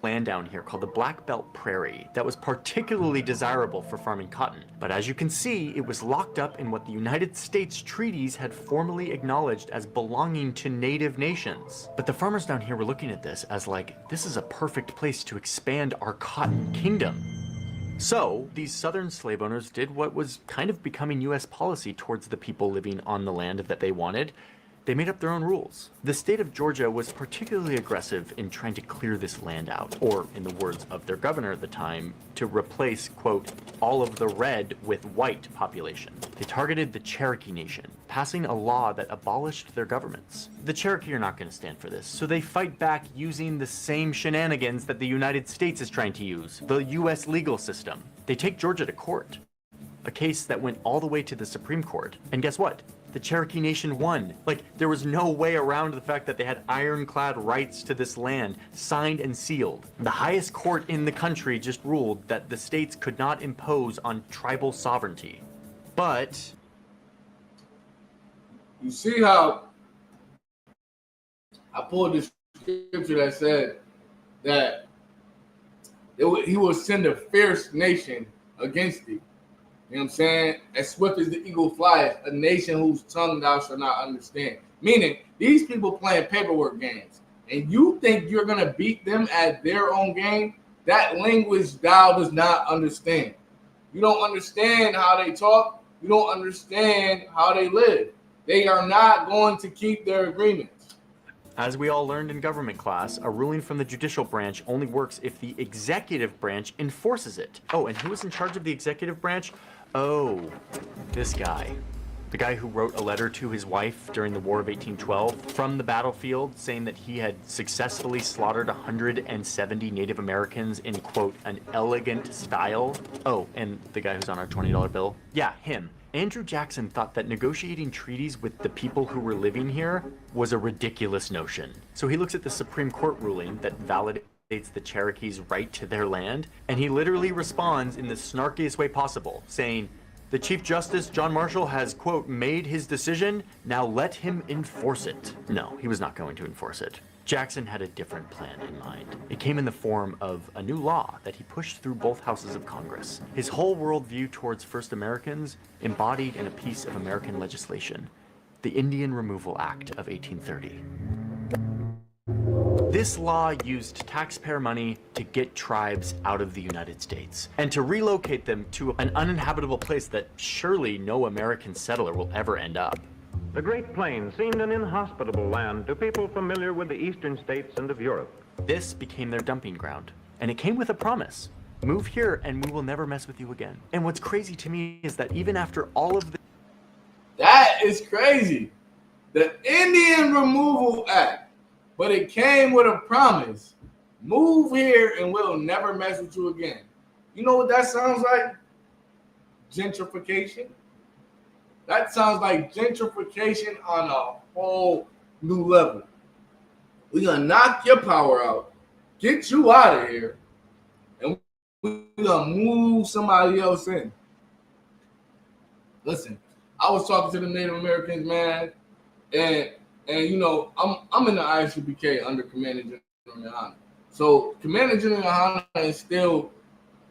land down here called the Black Belt Prairie that was particularly desirable for farming cotton. But as you can see, it was locked up in what the United States treaties had formally acknowledged as belonging to native nations. But the farmers down here were looking at this as like, this is a perfect place to expand our cotton kingdom. So, these southern slave owners did what was kind of becoming US policy towards the people living on the land that they wanted. They made up their own rules. The state of Georgia was particularly aggressive in trying to clear this land out, or in the words of their governor at the time, to replace, quote, all of the red with white population. They targeted the Cherokee Nation, passing a law that abolished their governments. The Cherokee are not going to stand for this, so they fight back using the same shenanigans that the United States is trying to use, the US legal system. They take Georgia to court, a case that went all the way to the Supreme Court. And guess what? The Cherokee Nation won. Like, there was no way around the fact that they had ironclad rights to this land, signed and sealed. The highest court in the country just ruled that the states could not impose on tribal sovereignty. But you see how I pulled this scripture that said that he will send a fierce nation against thee. You know what I'm saying? As swift as the eagle flies, a nation whose tongue thou shalt not understand. Meaning, these people playing paperwork games. And you think you're going to beat them at their own game? That language thou does not understand. You don't understand how they talk. You don't understand how they live. They are not going to keep their agreements. as we all learned in government class, a ruling from the judicial branch only works if the executive branch enforces it. Oh, and who was in charge of the executive branch? Oh, this guy. The guy who wrote a letter to his wife during the War of 1812 from the battlefield saying that he had successfully slaughtered 170 Native Americans in, quote, an elegant style. Oh, and the guy who's on our $20 bill? Yeah, him. Andrew Jackson thought that negotiating treaties with the people who were living here was a ridiculous notion. So he looks at the Supreme Court ruling that validated the Cherokees' right to their land, and he literally responds in the snarkiest way possible, saying, "The Chief Justice, John Marshall, has, quote, made his decision, now let him enforce it." No, he was not going to enforce it. Jackson had a different plan in mind. It came in the form of a new law that he pushed through both houses of Congress. His whole worldview towards First Americans embodied in a piece of American legislation, the Indian Removal Act of 1830. This law used taxpayer money to get tribes out of the United States and to relocate them to an uninhabitable place that surely no American settler will ever end up. The Great Plains seemed an inhospitable land to people familiar with the eastern states and of Europe. This became their dumping ground, and it came with a promise. Move here and we will never mess with you again. And what's crazy to me is that even after all of the... That is crazy. The Indian Removal Act. But it came with a promise. Move here and we'll never mess with you again. You know what that sounds like? Gentrification. That sounds like gentrification on a whole new level. We're going to knock your power out, get you out of here, and we're going to move somebody else in. Listen, I was talking to the Native Americans, man, and you know, I'm in the ISUPK under Commander General Yohana. So Commander General Yohana instilled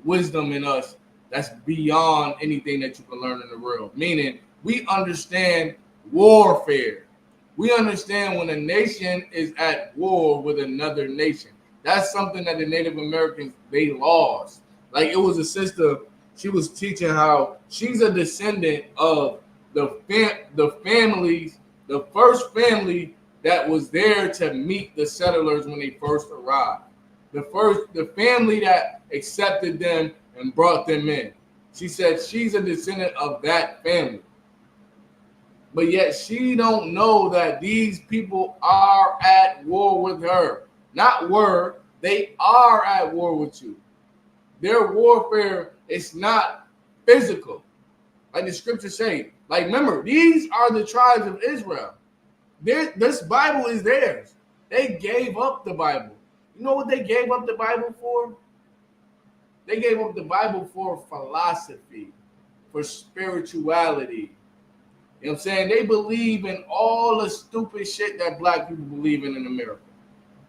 wisdom in us that's beyond anything that you can learn in the world. Meaning, we understand warfare. We understand when a nation is at war with another nation. That's something that the Native Americans, they lost. Like, it was a sister, she was teaching how she's a descendant of the families, the first family that was there to meet the settlers when they first arrived. The family that accepted them and brought them in. She said she's a descendant of that family. But yet she don't know that these people are at war with her. Not were, they are at war with you. Their warfare is not physical. Like the scriptures say. Like, remember, these are the tribes of Israel. This Bible is theirs. They gave up the Bible. You know what they gave up the Bible for? They gave up the Bible for philosophy, for spirituality. You know what I'm saying? They believe in all the stupid shit that black people believe in America.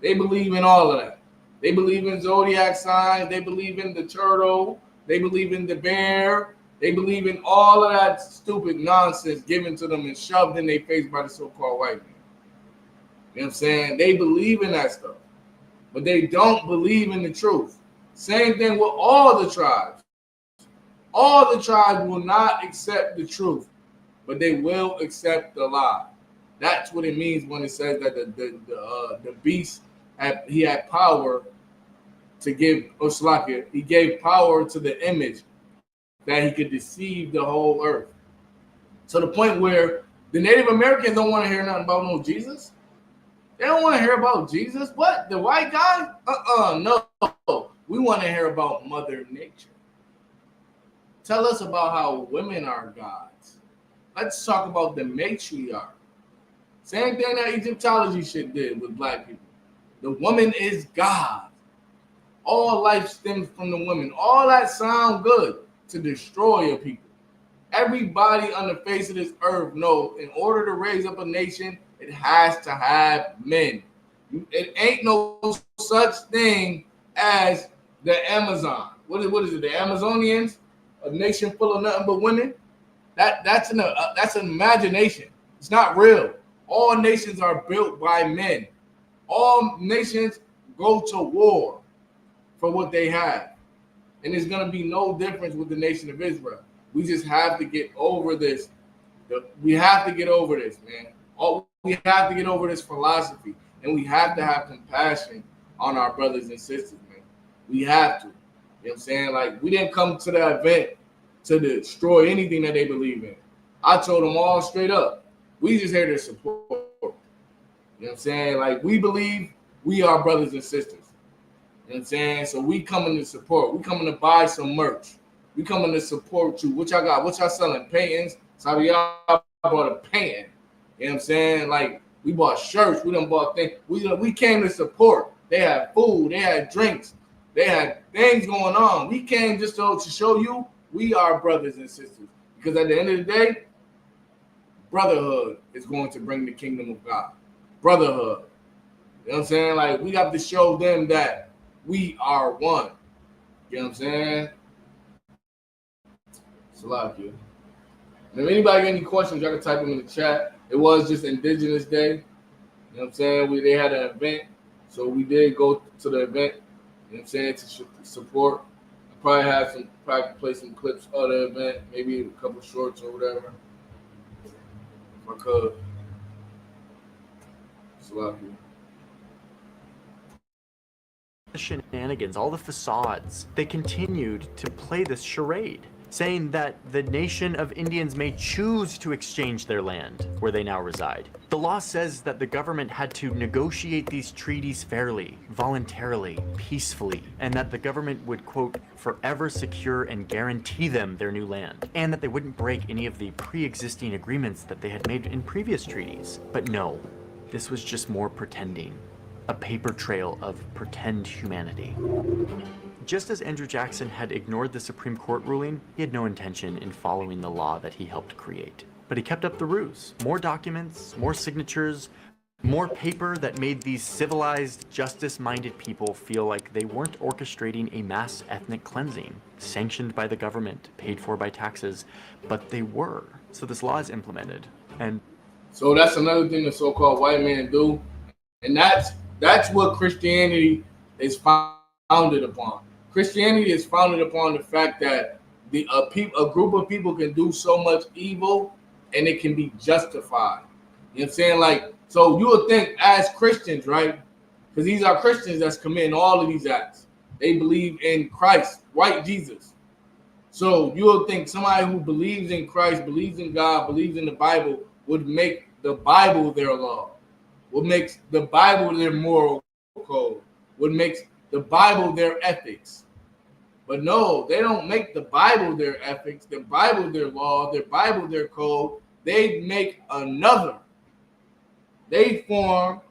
They believe in all of that. They believe in zodiac signs. They believe in the turtle. They believe in the bear. They believe in all of that stupid nonsense given to them and shoved in their face by the so-called white man. You know what I'm saying? They believe in that stuff, but they don't believe in the truth. Same thing with all the tribes. All the tribes will not accept the truth, but they will accept the lie. That's what it means when it says that the beast had power to give Oslakia. He gave power to the image that he could deceive the whole earth. To the point where the Native Americans don't want to hear nothing about no Jesus. They don't want to hear about Jesus. What? The white guy? No. We want to hear about Mother Nature. Tell us about how women are gods. Let's talk about the matriarch. Same thing that Egyptology shit did with black people. The woman is God. All life stems from the woman. All that sound good to destroy a people. Everybody on the face of this earth knows in order to raise up a nation, it has to have men. It ain't no such thing as the Amazon. What is it? The Amazonians, a nation full of nothing but women. That's an imagination. It's not real. All nations are built by men. All nations go to war for what they have. And there's going to be no difference with the nation of Israel. We just have to get over this. We have to get over this, man. We have to get over this philosophy. And we have to have compassion on our brothers and sisters, man. We have to. You know what I'm saying? Like, we didn't come to the event to destroy anything that they believe in. I told them all straight up. We just here to support. You know what I'm saying? Like, we believe we are brothers and sisters. You know what I'm saying? So we coming to support. We coming to buy some merch. We coming to support you. What y'all got? What y'all selling? Paintings? So y'all bought a painting. You know what I'm saying? Like, we bought shirts. We done bought things. We came to support. They had food, they had drinks, they had things going on. We came just to show you we are brothers and sisters. Because at the end of the day, brotherhood is going to bring the kingdom of God. Brotherhood. You know what I'm saying? Like, we have to show them that we are one. You know what I'm saying? It's a lot of you. And if anybody got any questions, y'all can type them in the chat. It was just Indigenous Day. You know what I'm saying? They had an event. So we did go to the event. You know what I'm saying? To support. I probably play some clips of the event. Maybe a couple shorts or whatever. If I could. It's a lot of you. The shenanigans, all the facades, they continued to play this charade, saying that the nation of Indians may choose to exchange their land where they now reside. The law says that the government had to negotiate these treaties fairly, voluntarily, peacefully, and that the government would, quote, forever secure and guarantee them their new land, and that they wouldn't break any of the pre-existing agreements that they had made in previous treaties. But no, this was just more pretending. A paper trail of pretend humanity. Just as Andrew Jackson had ignored the Supreme Court ruling, he had no intention in following the law that he helped create. But he kept up the ruse. More documents, more signatures, more paper that made these civilized, justice-minded people feel like they weren't orchestrating a mass ethnic cleansing, sanctioned by the government, paid for by taxes, but they were. So this law is implemented. And so that's another thing the so-called white man do. And that's what Christianity is founded upon. Christianity is founded upon the fact that a group of people can do so much evil and it can be justified. You know what I'm saying? Like, so you would think as Christians, right? Because these are Christians that's committing all of these acts. They believe in Christ, white Jesus. So you would think somebody who believes in Christ, believes in God, believes in the Bible would make the Bible their law. What makes the Bible their moral code? What makes the Bible their ethics? But no, they don't make the Bible their ethics, the Bible their law, their Bible their code. They make another. They form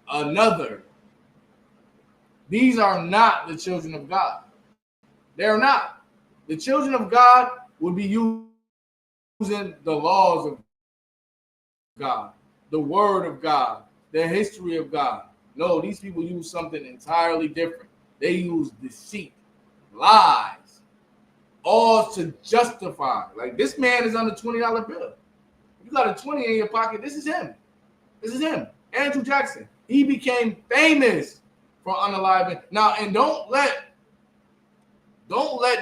another. These are not the children of God. They're not. The children of God would be using the laws of God, the word of God, the history of God. No, these people use something entirely different. They use deceit, lies, all to justify. Like, this man is on a $20 bill. You got a 20 in your pocket. This is him. This is him. Andrew Jackson. He became famous for unaliving. Now, and don't let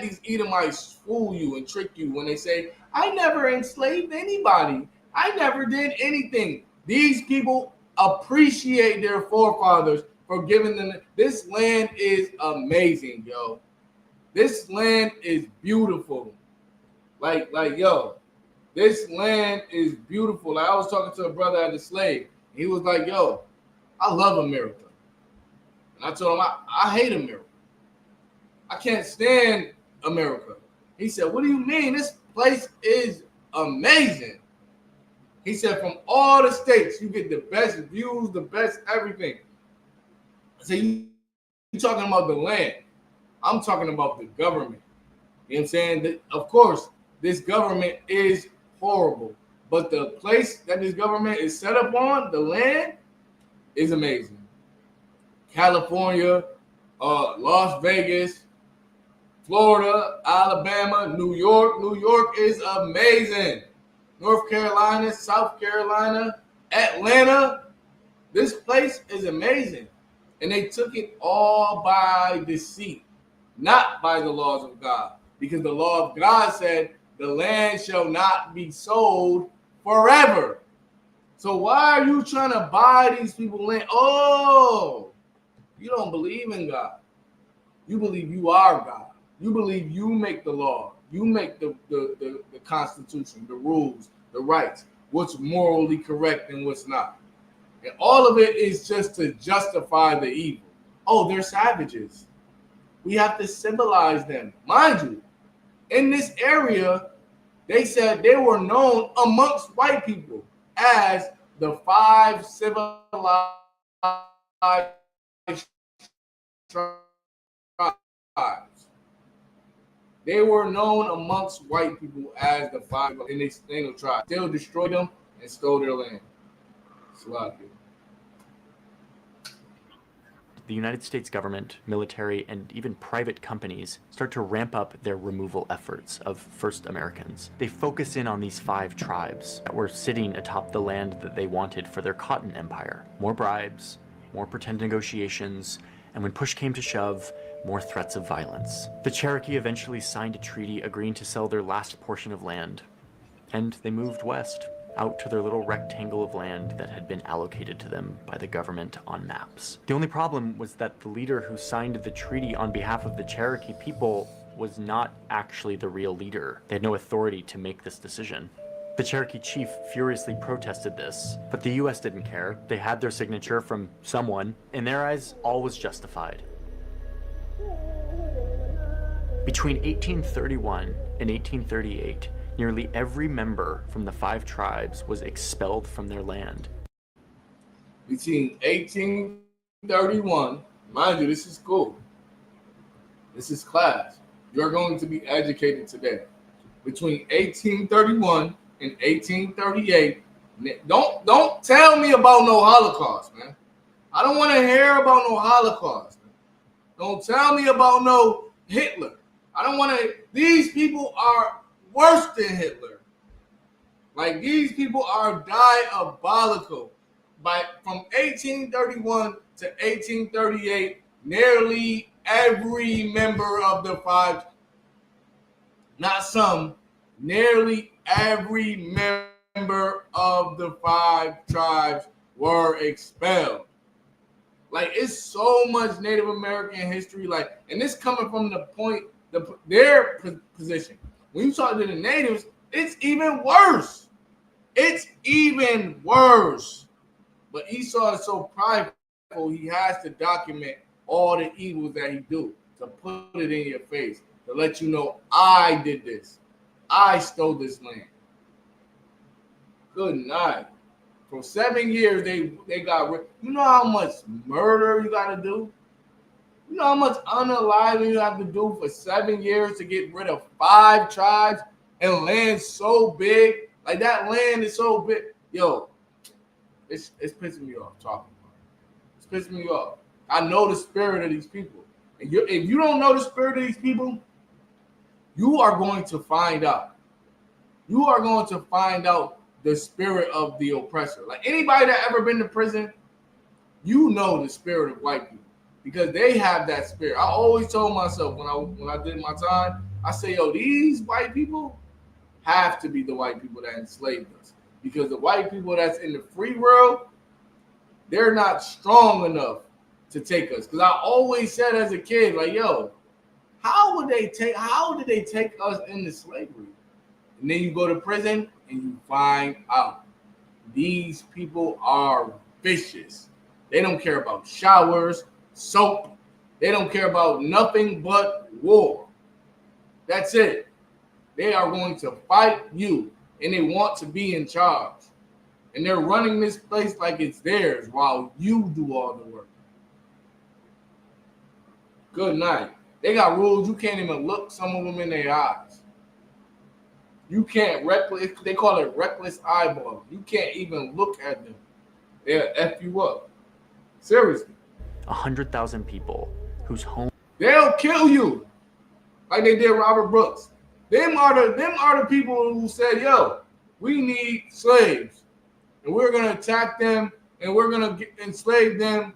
these Edomites fool you and trick you when they say, I never enslaved anybody. I never did anything. These people appreciate their forefathers for giving them. This land is amazing, yo. This land is beautiful. Like, yo, this land is beautiful. Like, I was talking to a brother at the slave. He was like, yo, I love America. And I told him, I hate America. I can't stand America. He said, what do you mean? This place is amazing. He said, from all the states, you get the best views, the best everything. I said, you talking about the land. I'm talking about the government. You know what I'm saying? Of course, this government is horrible. But the place that this government is set up on, the land, is amazing. California, Las Vegas, Florida, Alabama, New York. New York is amazing. North Carolina, South Carolina, Atlanta. This place is amazing. And they took it all by deceit, not by the laws of God. Because the law of God said the land shall not be sold forever. So why are you trying to buy these people land? Oh, you don't believe in God. You believe you are God. You believe you make the law. You make the Constitution, the rules, the rights, what's morally correct and what's not. And all of it is just to justify the evil. Oh, they're savages. We have to symbolize them. Mind you, in this area, they said they were known amongst white people as the 5 civilized tribes. They were known amongst white people as the five Indigenous tribes. Still destroyed them and stole their land. Sloppy. The United States government, military, and even private companies start to ramp up their removal efforts of first Americans. They focus in on these 5 tribes that were sitting atop the land that they wanted for their cotton empire. More bribes, more pretend negotiations, and when push came to shove, more threats of violence. The Cherokee eventually signed a treaty agreeing to sell their last portion of land, and they moved west, out to their little rectangle of land that had been allocated to them by the government on maps. The only problem was that the leader who signed the treaty on behalf of the Cherokee people was not actually the real leader. They had no authority to make this decision. The Cherokee chief furiously protested this, but the US didn't care. They had their signature from someone. In their eyes, all was justified. Between 1831 and 1838, nearly every member from the 5 tribes was expelled from their land. Between 1831, mind you, this is school. This is class. You're going to be educated today. Between 1831 and 1838, don't tell me about no Holocaust, man. I don't want to hear about no Holocaust. Man. Don't tell me about no Hitler. I don't want to. These people are worse than Hitler. Like, these people are diabolical. From 1831 to 1838, nearly every member of the 5, not some, nearly every member of the 5 tribes were expelled. Like, it's so much Native American history. Like, and this coming from the point, their position. When you talk to the natives, it's even worse. It's even worse. But Esau is so prideful, he has to document all the evils that he do, to put it in your face, to let you know, I did this. I stole this land. Good night. For 7 years, they got rid. You know how much murder you got to do? You know how much unaliving you have to do for 7 years to get rid of 5 tribes and land so big? Like, that land is so big. Yo, it's pissing me off talking about it. It's pissing me off. I know the spirit of these people. And if you don't know the spirit of these people, you are going to find out. You are going to find out the spirit of the oppressor. Like, anybody that ever been to prison, you know the spirit of white people, because they have that spirit. I always told myself when I did my time, I say, yo, these white people have to be the white people that enslaved us, because the white people that's in the free world, they're not strong enough to take us. Because I always said as a kid, like, yo, how did they take us into slavery? And then you go to prison and you find out these people are vicious. They don't care about showers, soap. They don't care about nothing but war. That's it. They are going to fight you, and they want to be in charge. And they're running this place like it's theirs while you do all the work. Good night. They got rules. You can't even look some of them in their eyes. You can't they call it reckless eyeball. You can't even look at them. They'll F you up. Seriously. 100,000 people whose home. They'll kill you. Like they did Robert Brooks. Them are the people who said, yo, we need slaves. And we're going to attack them, and we're going to enslave them.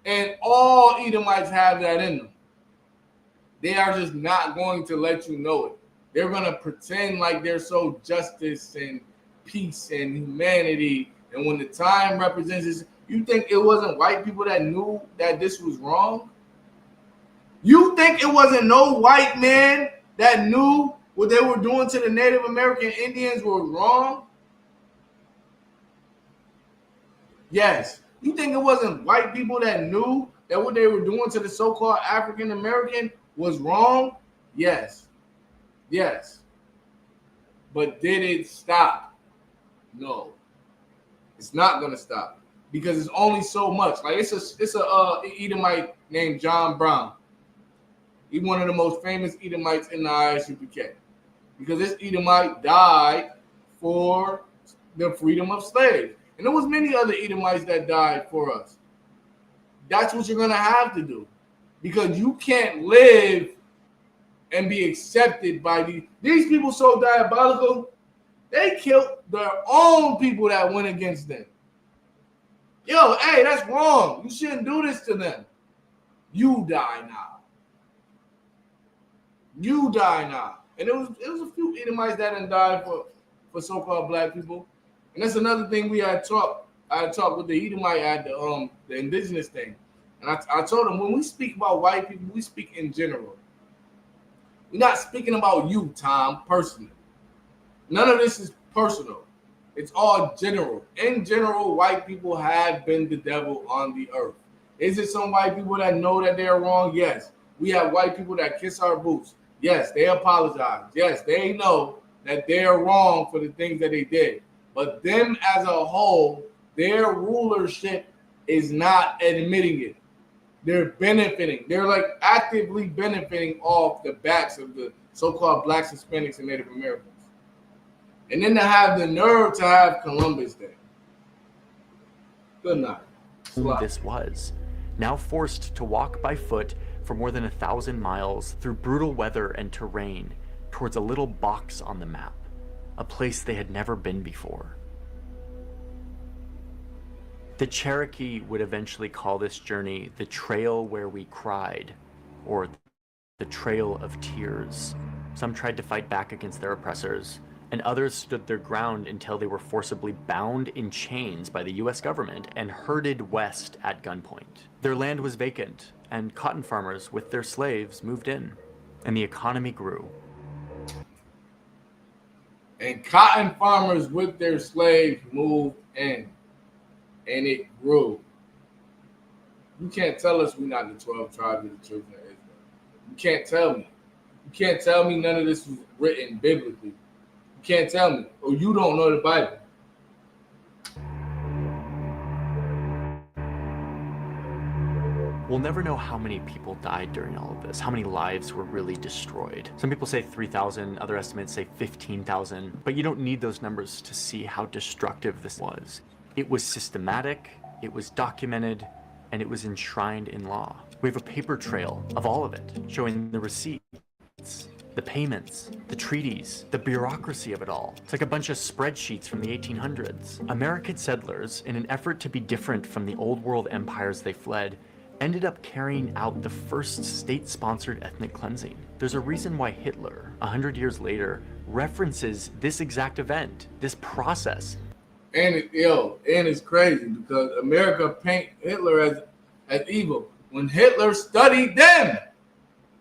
And all Edomites have that in them. They are just not going to let you know it. They're going to pretend like they're so justice and peace and humanity. And when the time represents this, you think it wasn't white people that knew that this was wrong? You think it wasn't no white man that knew what they were doing to the Native American Indians was wrong? Yes. You think it wasn't white people that knew that what they were doing to the so-called African American was wrong? Yes. Yes. But did it stop? No. It's not going to stop, because it's only so much. Like, it's a Edomite named John Brown. He's one of the most famous Edomites in the ISUPK because this Edomite died for the freedom of slaves. And there was many other Edomites that died for us. That's what you're going to have to do because you can't live and be accepted by these people so diabolical. They killed their own people that went against them. Yo, hey, that's wrong. You shouldn't do this to them. You die now. You die now. And it was a few Edomites that didn't die for so-called black people. And that's another thing we had talked. I had talked with the Edomite at the indigenous thing. And I told him when we speak about white people, we speak in general. We're not speaking about you, Tom, personally. None of this is personal. It's all general. In general, white people have been the devil on the earth. Is it some white people that know that they're wrong? Yes. We have white people that kiss our boots. Yes, they apologize. Yes, they know that they're wrong for the things that they did. But them as a whole, their rulership is not admitting it. They're benefiting. They're like actively benefiting off the backs of the so-called blacks, Hispanics, and Native Americans. And then to have the nerve to have Columbus Day. Good night. Slide. This was. Now forced to walk by foot for more than 1,000 miles through brutal weather and terrain towards a little box on the map, a place they had never been before. The Cherokee would eventually call this journey the Trail Where We Cried, or the Trail of Tears. Some tried to fight back against their oppressors, and others stood their ground until they were forcibly bound in chains by the US government and herded west at gunpoint. Their land was vacant, and cotton farmers with their slaves moved in, and the economy grew. And cotton farmers with their slaves moved in, and it grew. You can't tell us we're not the 12 tribes of the children of Israel. You can't tell me. You can't tell me none of this was written biblically. You can't tell me, or you don't know the Bible. We'll never know how many people died during all of this, how many lives were really destroyed. Some people say 3,000, other estimates say 15,000, but you don't need those numbers to see how destructive this was. It was systematic, it was documented, and it was enshrined in law. We have a paper trail of all of it, showing the receipts, the payments, the treaties, the bureaucracy of it all. It's like a bunch of spreadsheets from the 1800s. American settlers, in an effort to be different from the old world empires they fled, ended up carrying out the first state-sponsored ethnic cleansing. There's a reason why Hitler, 100 years later, references this exact event, this process. And it's crazy because America paint Hitler as evil. When Hitler studied them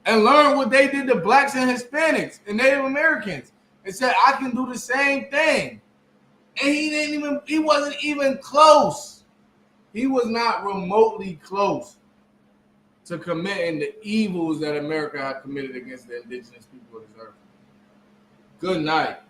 and learned what they did to blacks and Hispanics and Native Americans and said, I can do the same thing. And he wasn't even close. He was not remotely close to committing the evils that America had committed against the indigenous people of this earth. Good night.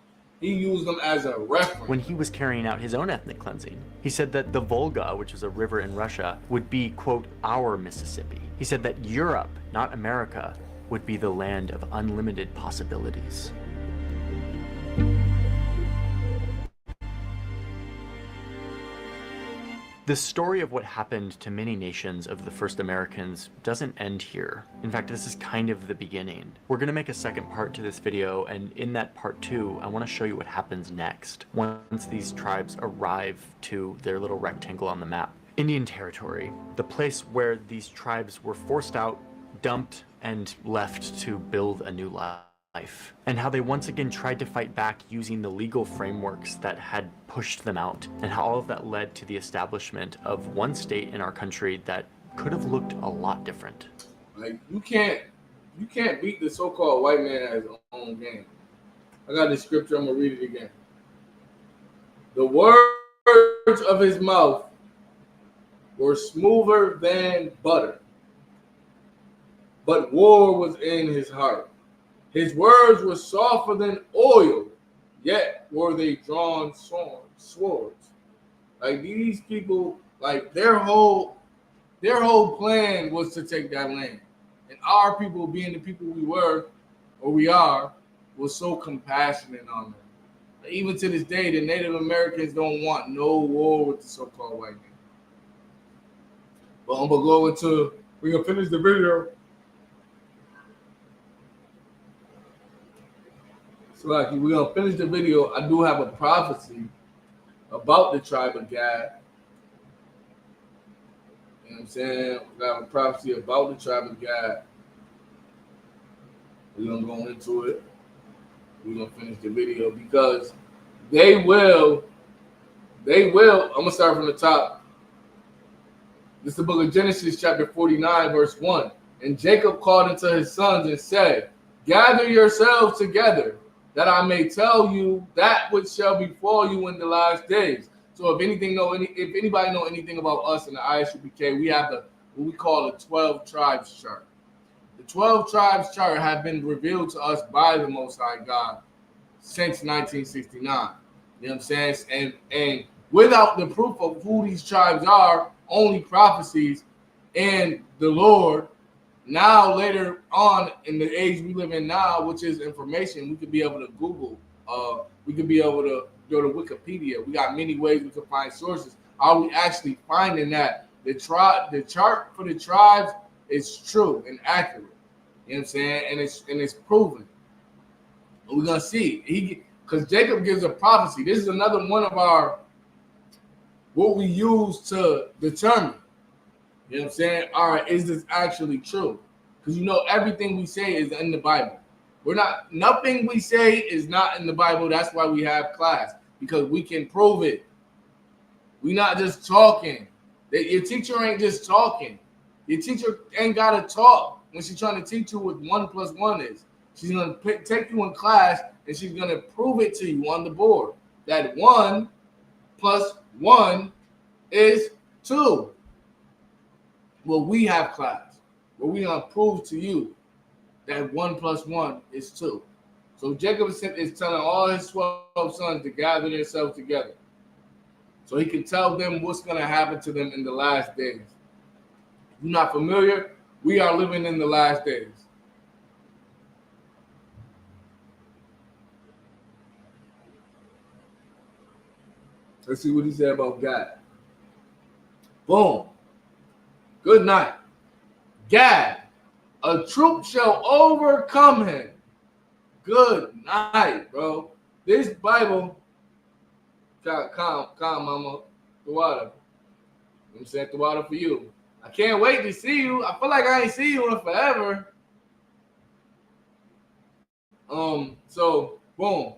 He used them as a reference. When he was carrying out his own ethnic cleansing, he said that the Volga, which was a river in Russia, would be, quote, our Mississippi. He said that Europe, not America, would be the land of unlimited possibilities. The story of what happened to many nations of the first Americans doesn't end here. In fact, this is kind of the beginning. We're going to make a second part to this video, and in that part 2, I want to show you what happens next once these tribes arrive to their little rectangle on the map. Indian Territory, the place where these tribes were forced out, dumped, and left to build a new life. And how they once again tried to fight back using the legal frameworks that had pushed them out, and how all of that led to the establishment of one state in our country that could have looked a lot different. Like you can't beat the so-called white man at his own game. I got this scripture, I'm gonna read it again. The words of his mouth were smoother than butter, but war was in his heart. His words were softer than oil, yet were they drawn swords. Like these people, like their whole Their whole plan was to take that land. And our people, being the people we were, or we are, was so compassionate on them. Even to this day, the Native Americans don't want no war with the so-called white man. But I'm gonna go into. We're gonna finish the video. So, like, we're gonna finish the video. I do have a prophecy about the tribe of Gad. You know what I'm saying? We got a prophecy about the tribe of Gad. We're gonna go into it. We're gonna finish the video because they will. I'm gonna start from the top. This is the book of Genesis, chapter 49, verse 1. And Jacob called unto his sons and said, gather yourselves together, that I may tell you that which shall befall you in the last days. So if anybody know anything about us in the ISUPK, we have what we call the 12 tribes chart. The 12 tribes chart have been revealed to us by the Most High God since 1969. You know what I'm saying? And without the proof of who these tribes are, only prophecies and the Lord, now later on in the age we live in now, which is information, we could be able to Google, we could be able to go to Wikipedia. We got many ways we can find sources. Are we actually finding that the chart for the tribes is true and accurate? You know what I'm saying? And it's proven. And we're gonna see because Jacob gives a prophecy. This is another one of our what we use to determine. You know what I'm saying? All right, is this actually true? Because everything we say is in the Bible. Nothing we say is not in the Bible. That's why we have class, because we can prove it. We're not just talking. Your teacher ain't just talking. Your teacher ain't gotta talk when she's trying to teach you what 1 + 1 is. She's gonna take you in class and she's gonna prove it to you on the board that 1 + 1 is 2. Well, we have class where we gonna prove to you that 1 + 1 is 2. So Jacob is telling all his 12 sons to gather themselves together, so he can tell them what's gonna happen to them in the last days. If you're not familiar, we are living in the last days. Let's see what he said about Gad. Boom. Good night. Gad, a troop shall overcome him. Good night, bro. This Bible, calm, mama. The water. I'm saying the water for you. I can't wait to see you. I feel like I ain't seen you in forever. So boom.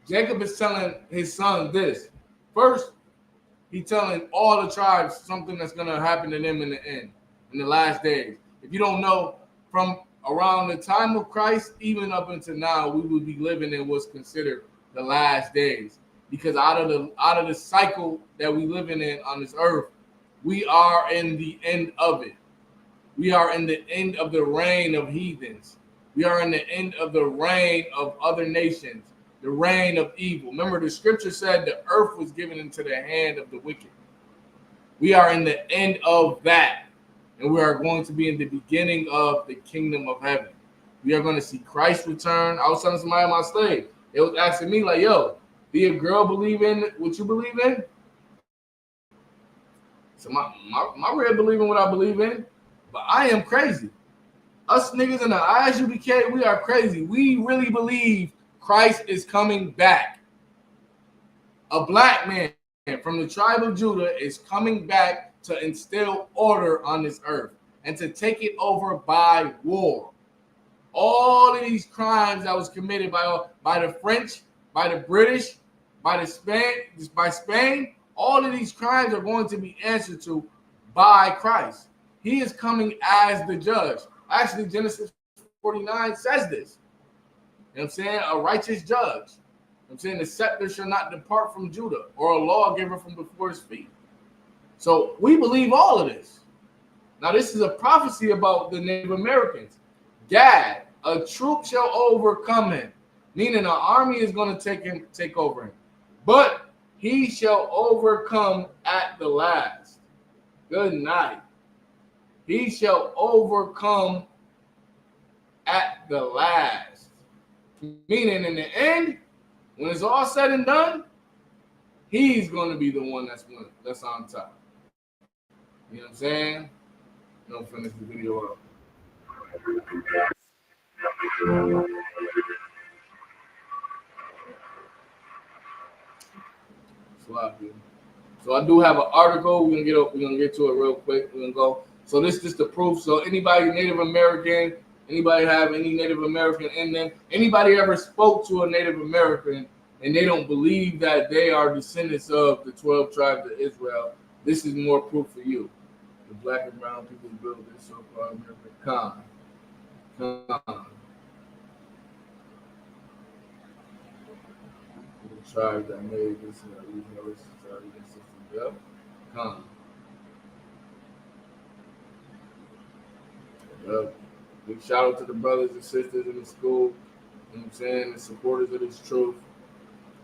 Jacob is telling his son this. First, he's telling all the tribes something that's gonna happen to them in the end, in the last days. If you don't know, from around the time of Christ, even up until now, we would be living in what's considered the last days. Because out of the cycle that we living in on this earth, we are in the end of it. We are in the end of the reign of heathens. We are in the end of the reign of other nations, the reign of evil. Remember, the scripture said the earth was given into the hand of the wicked. We are in the end of that, and we are going to be in the beginning of the kingdom of heaven. We are going to see Christ return. I was telling somebody on my slave, they was asking me like, yo, do your girl believe in what you believe in? So my red believe in what I believe in, but I am crazy. Us niggas in the ISUPK, we are crazy. We really believe Christ is coming back. A black man from the tribe of Judah is coming back to instill order on this earth and to take it over by war. All of these crimes that was committed by the French, by the British, by Spain, all of these crimes are going to be answered to by Christ. He is coming as the judge. Actually, Genesis 49 says this. You know what I'm saying? A righteous judge. I'm saying the scepter shall not depart from Judah, or a lawgiver from before his feet. So we believe all of this. Now, this is a prophecy about the Native Americans. Gad, a troop shall overcome him, meaning an army is going to take over him. But he shall overcome at the last. Good night. He shall overcome at the last. Meaning, in the end, when it's all said and done, he's going to be the one that's on top. You know what I'm saying? Don't finish the video up. So I do have an article. We're gonna get to it real quick. We're gonna go. So this is the proof. So anybody Native American, anybody have any Native American in them, anybody ever spoke to a Native American and they don't believe that they are descendants of the 12 tribes of Israel, this is more proof for you. The black and brown people build this so-called American con. The tribes that made this yep. Con. Yep. Big shout out to the brothers and sisters in the school, you know what I'm saying, the supporters of this truth.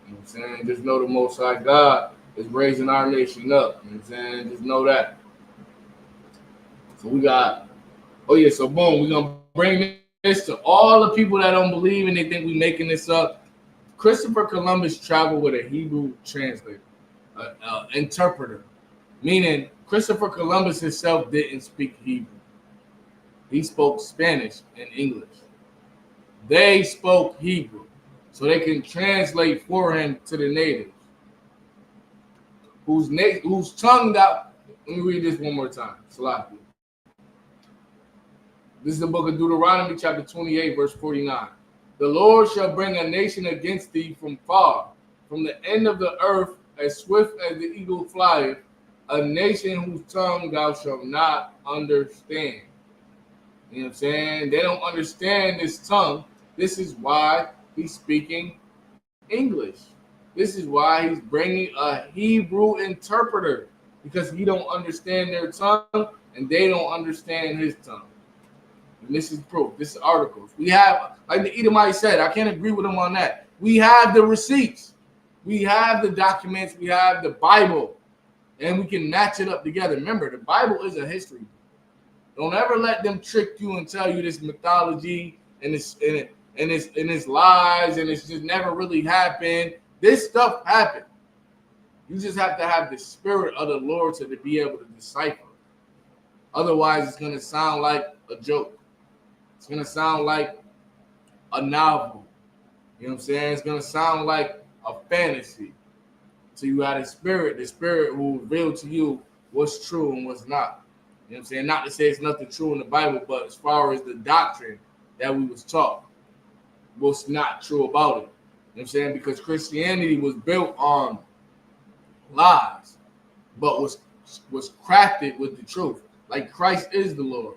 You know what I'm saying? Just know the Most High God is raising our nation up. You know what I'm saying? Just know that. So we got, so boom, we're going to bring this to all the people that don't believe and they think we're making this up. Christopher Columbus traveled with a Hebrew translator, interpreter, meaning Christopher Columbus himself didn't speak Hebrew. He spoke Spanish and English. They spoke Hebrew, so they can translate for him to the natives, whose tongue that. Let me read this one more time. Salafi. This is the book of Deuteronomy, chapter 28, verse 49. The Lord shall bring a nation against thee from far, from the end of the earth, as swift as the eagle flieth, a nation whose tongue thou shalt not understand. You know what I'm saying? They don't understand this tongue. This is why he's speaking English. This is why he's bringing a Hebrew interpreter, because he don't understand their tongue and they don't understand his tongue. And this is proof. This is articles. We have, like the Edomite said, I can't agree with him on that. We have the receipts. We have the documents. We have the Bible. And we can match it up together. Remember, the Bible is a history book. Don't ever let them trick you and tell you this mythology and it's lies and it's just never really happened. This stuff happened. You just have to have the spirit of the Lord to be able to decipher. Otherwise, it's going to sound like a joke. It's going to sound like a novel. You know what I'm saying? It's going to sound like a fantasy. So you got a spirit. The spirit will reveal to you what's true and what's not. You know what I'm saying? Not to say it's nothing true in the Bible, but as far as the doctrine that we was taught, what's not true about it. You know what I'm saying? Because Christianity was built on lies, but was crafted with the truth. Like Christ is the Lord.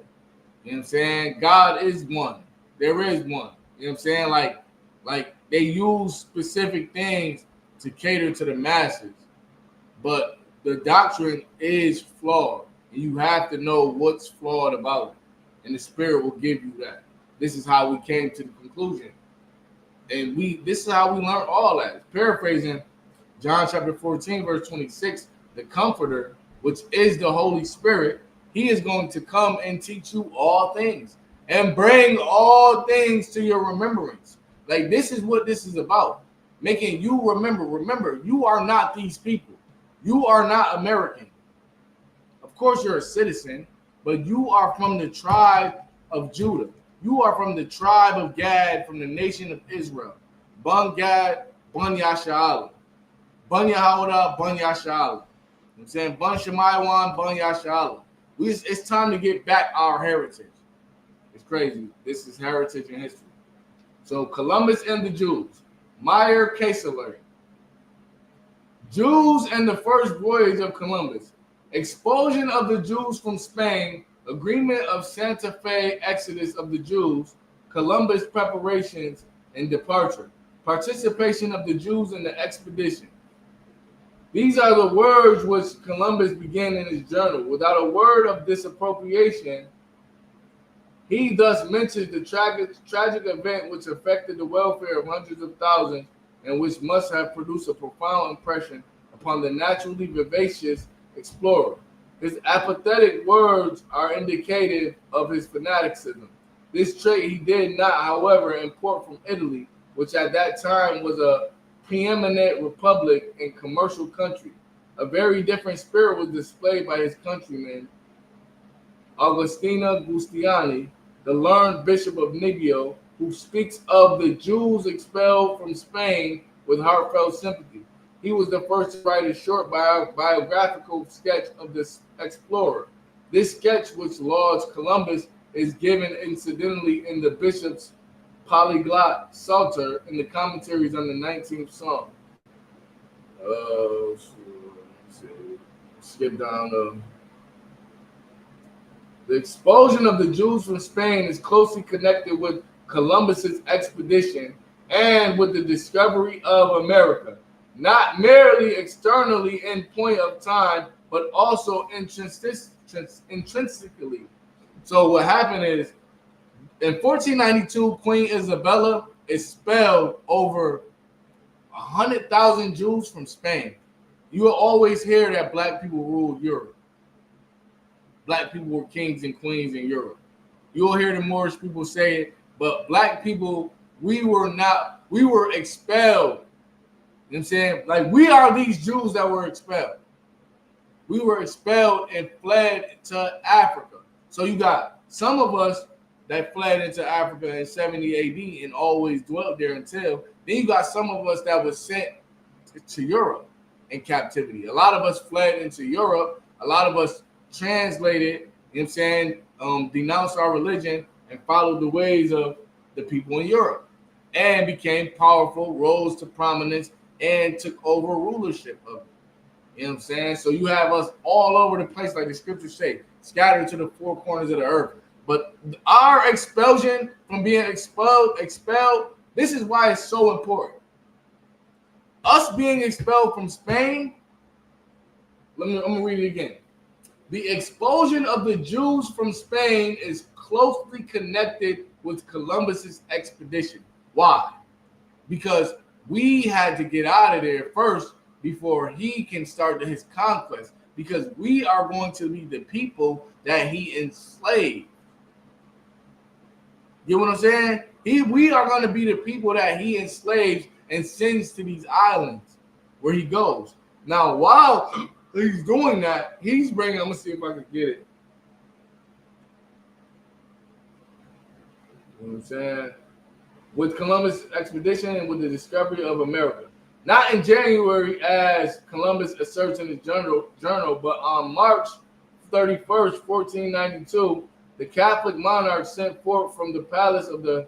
You know what I'm saying? God is one. There is one. You know what I'm saying? Like they use specific things to cater to the masses, but the doctrine is flawed. And you have to know what's flawed about it. And the spirit will give you that. This is how we came to the conclusion. And this is how we learned all that. Paraphrasing John chapter 14, verse 26, the Comforter, which is the Holy Spirit, he is going to come and teach you all things and bring all things to your remembrance. Like, this is what this is about. Making you remember. Remember, you are not these people. You are not American. Of course, you're a citizen, but you are from the tribe of Judah. You are from the tribe of Gad, from the nation of Israel. Bun Gad, Bun Yasha'ala. Bun Yahweh, Bun Yasha'ala. I'm saying Bun Shemaiwan, Bun Yasha'ala. It's time to get back our heritage. It's crazy. This is heritage and history. So Columbus and the Jews. Meyer Kayserly. Jews and the first voyage of Columbus. Expulsion of the Jews from Spain. Agreement of Santa Fe. Exodus of the Jews. Columbus preparations and departure. Participation of the Jews in the expedition. These are the words which Columbus began in his journal. Without a word of disappropriation, he thus mentions the tragic event which affected the welfare of hundreds of thousands and which must have produced a profound impression upon the naturally vivacious explorer. His apathetic words are indicative of his fanaticism. This trait he did not, however, import from Italy, which at that time was a preeminent republic and commercial country. A very different spirit was displayed by his countrymen, Agostino Giustiniani, the learned bishop of Nibio, who speaks of the Jews expelled from Spain with heartfelt sympathy. He was the first to write a short biographical sketch of this explorer. This sketch, which lauds Columbus, is given incidentally in the bishop's polyglot Psalter in the commentaries on the 19th Psalm. Skip down. The expulsion of the Jews from Spain is closely connected with Columbus's expedition and with the discovery of America, not merely externally in point of time, but also intrinsically. So what happened is, in 1492, Queen Isabella expelled over 100,000 Jews from Spain. You will always hear that black people ruled Europe. Black people were kings and queens in Europe. You'll hear the Moorish people say it, but black people, we were expelled. You know what I'm saying? Like, we are these Jews that were expelled. We were expelled and fled to Africa. So you got some of us that fled into Africa in 70 AD and always dwelt there until then. You got some of us that was sent to Europe in captivity. A lot of us fled into Europe. A lot of us translated, you know what I'm saying, denounced our religion and followed the ways of the people in Europe and became powerful, rose to prominence, and took over rulership of it. You know what I'm saying? So you have us all over the place, like the scriptures say, scattered to the four corners of the earth. But our expulsion from being expelled, this is why it's so important. Us being expelled from Spain, I'm gonna read it again. The expulsion of the Jews from Spain is closely connected with Columbus's expedition. Why? Because we had to get out of there first before he can start his conquest, because we are going to be the people that he enslaved. You know what I'm saying? We are going to be the people that he enslaves and sends to these islands where he goes. Now, while he's doing that, he's bringing, I'm going to see if I can get it. You know what I'm saying? With Columbus' expedition and with the discovery of America. Not in January, as Columbus asserts in his journal, but on March 31st, 1492, the Catholic monarch sent forth from the palace of the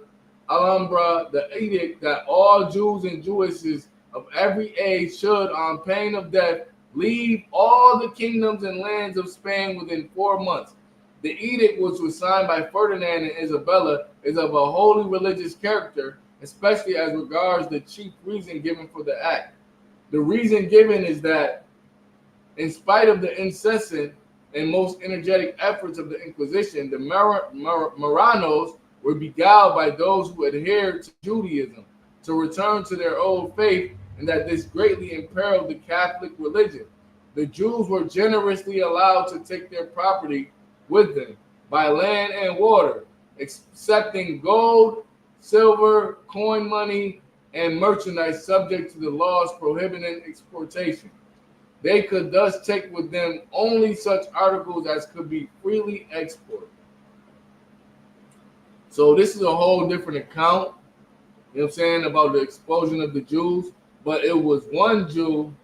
Alhambra the edict that all Jews and Jewesses of every age should, on pain of death, leave all the kingdoms and lands of Spain within 4 months. The edict, which was signed by Ferdinand and Isabella, is of a wholly religious character, especially as regards the chief reason given for the act. The reason given is that, in spite of the incessant and most energetic efforts of the Inquisition, the Marranos were beguiled by those who adhered to Judaism to return to their old faith, and that this greatly imperiled the Catholic religion. The Jews were generously allowed to take their property with them by land and water, accepting gold, silver, coin money, and merchandise subject to the laws prohibiting exportation. They could thus take with them only such articles as could be freely exported. So this is a whole different account, you know what I'm saying, about the expulsion of the Jews. But it was one Jew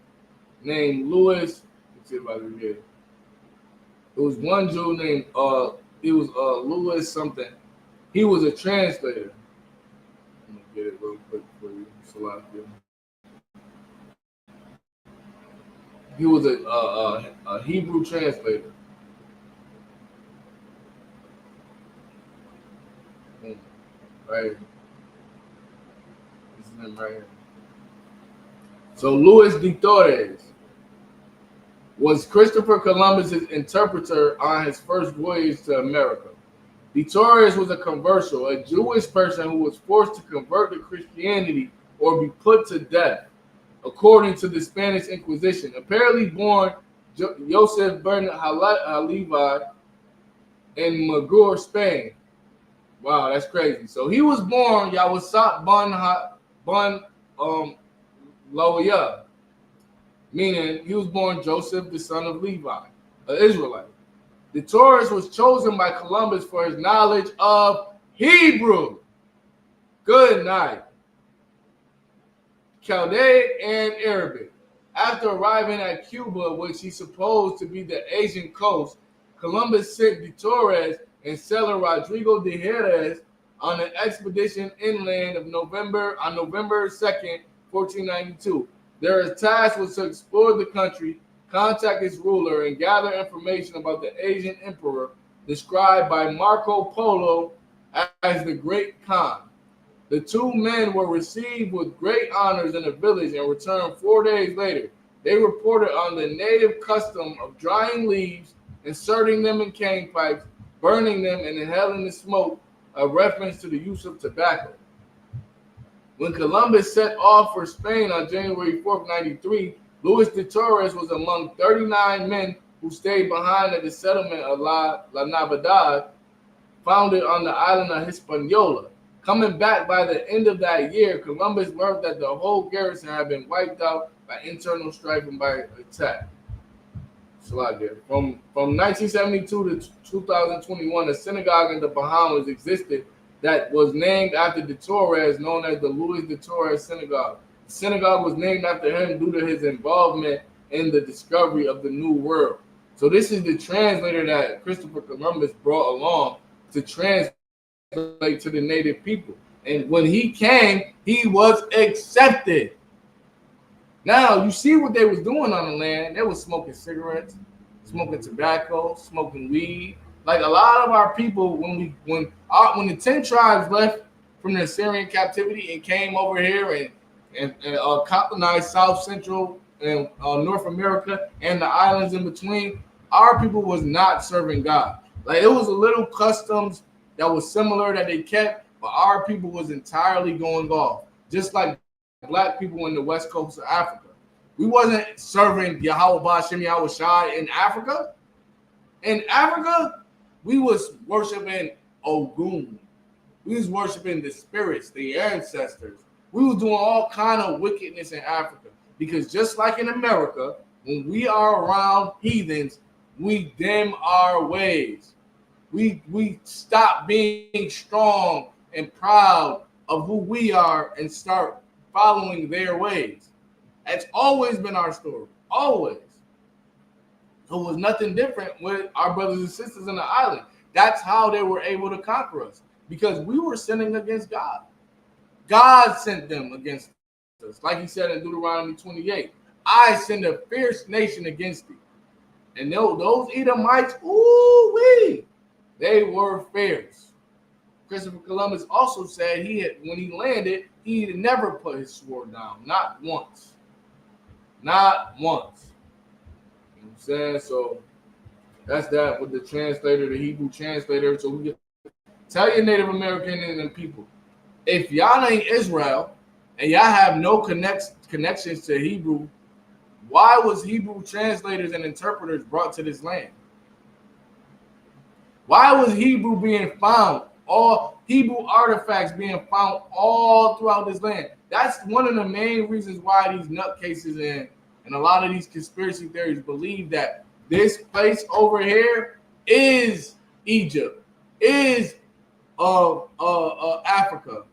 named Louis. Let's see if I can get it. It was one Jew named Louis something. He was a translator. I'm gonna get it real quick for you. Salakia. He was a Hebrew translator. Right. This is him right here. So Luis de Torres was Christopher Columbus's interpreter on his first voyage to America. De Torres was a converso, a Jewish person who was forced to convert to Christianity or be put to death, according to the Spanish Inquisition. Apparently born Joseph Bernard Levi in Magur, Spain. Wow, that's crazy. So he was born Yawasat Bun Loya, meaning he was born Joseph, the son of Levi, an Israelite. The Taurus was chosen by Columbus for his knowledge of Hebrew. Good night. Chaldaic and Arabic. After arriving at Cuba, which he supposed to be the Asian coast, Columbus sent de Torres and sailor Rodrigo de Jerez on an expedition inland on November 2nd, 1492. Their task was to explore the country, contact its ruler, and gather information about the Asian emperor described by Marco Polo as the Great Khan. The two men were received with great honors in the village and returned 4 days later. They reported on the native custom of drying leaves, inserting them in cane pipes, burning them, and inhaling the smoke, a reference to the use of tobacco. When Columbus set off for Spain on January 4th, 93, Luis de Torres was among 39 men who stayed behind at the settlement of La Navidad, founded on the island of Hispaniola. Coming back by the end of that year, Columbus learned that the whole garrison had been wiped out by internal strife and by attack. From 1972 to 2021, a synagogue in the Bahamas existed that was named after de Torres, known as the Luis de Torres Synagogue. The synagogue was named after him due to his involvement in the discovery of the New World. So this is the translator that Christopher Columbus brought along to translate to the native people. And when he came, he was accepted. Now, you see what they was doing on the land. They was smoking cigarettes, smoking tobacco, smoking weed. Like a lot of our people, when the 10 tribes left from the Assyrian captivity and came over here and colonized South Central and North America and the islands in between, our people was not serving God. Like it was a little customs that was similar that they kept, but our people was entirely going off. Just like black people in the west coast of Africa. We wasn't serving Yahweh Bashem Yahweh Shai in Africa. In Africa, we was worshiping Ogun. We was worshiping the spirits, the ancestors. We was doing all kind of wickedness in Africa. Because just like in America, when we are around heathens, we dim our ways. We stop being strong and proud of who we are and start following their ways. That's always been our story. Always. So it was nothing different with our brothers and sisters in the island. That's how they were able to conquer us. Because we were sinning against God. God sent them against us. Like he said in Deuteronomy 28. I send a fierce nation against thee. And those Edomites, they were fierce. Christopher Columbus also said when he landed, he had never put his sword down. Not once. Not once. You know what I'm saying? So that's that with the translator, the Hebrew translator. So we can tell your Native American and people, if y'all ain't Israel and y'all have no connections to Hebrew, why was Hebrew translators and interpreters brought to this land? Why was Hebrew being found? All Hebrew artifacts being found all throughout this land. That's one of the main reasons why these nutcases and a lot of these conspiracy theories believe that this place over here is Egypt, is Africa,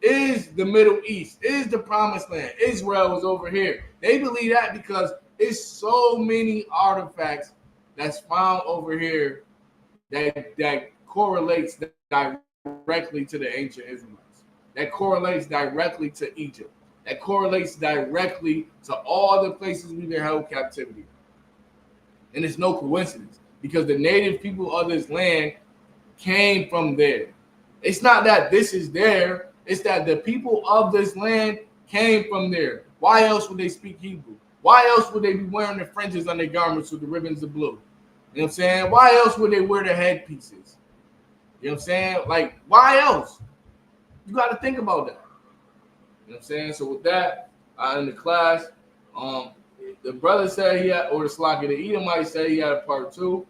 is the Middle East, is the Promised Land. Israel is over here. They believe that because it's so many artifacts that's found over here that correlates directly to the ancient Israelites, that correlates directly to Egypt, that correlates directly to all the places we've been held captivity. And it's no coincidence because the native people of this land came from there. It's not that this is there, it's that the people of this land came from there. Why else would they speak Hebrew? Why else would they be wearing the fringes on their garments with the ribbons of blue? You know what I'm saying? Why else would they wear the headpieces? You know what I'm saying? Like, why else? You got to think about that. You know what I'm saying? So with that, in the class, the brother said he had, or the Slocky, the Edomite said he had a part two.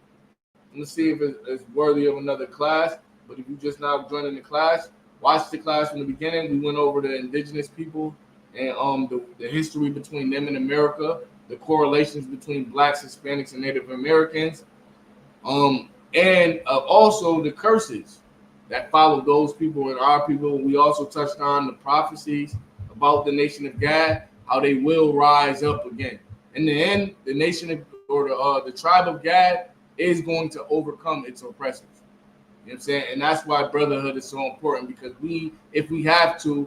Let's see if it's worthy of another class. But if you just now joining the class, watch the class from the beginning. We went over the indigenous people and the history between them and America, the correlations between blacks, Hispanics, and Native Americans, and also the curses that followed those people and our people. We also touched on the prophecies about the nation of Gad, how they will rise up again. In the end, the nation of, or the tribe of Gad is going to overcome its oppressors. You know what I'm saying? And that's why brotherhood is so important, because if we have to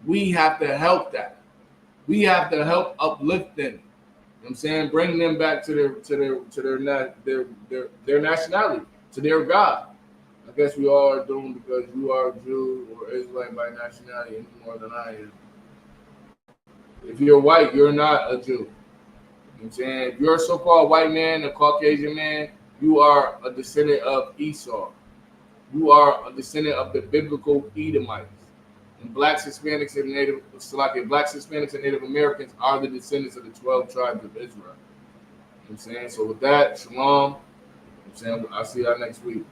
help that. We have to help uplift them. You know what I'm saying? Bring them back to their nationality, to their God. I guess we all are doomed because you are Jew or Israelite by nationality any more than I am. If you're white, you're not a Jew. You know what I'm saying? If you're a so-called white man, a Caucasian man, you are a descendant of Esau. You are a descendant of the biblical Edomites. And blacks, Hispanics, and Native Americans are the descendants of the 12 tribes of Israel. You know what I'm saying? So with that, shalom. You know what I'm saying? I'll see y'all next week.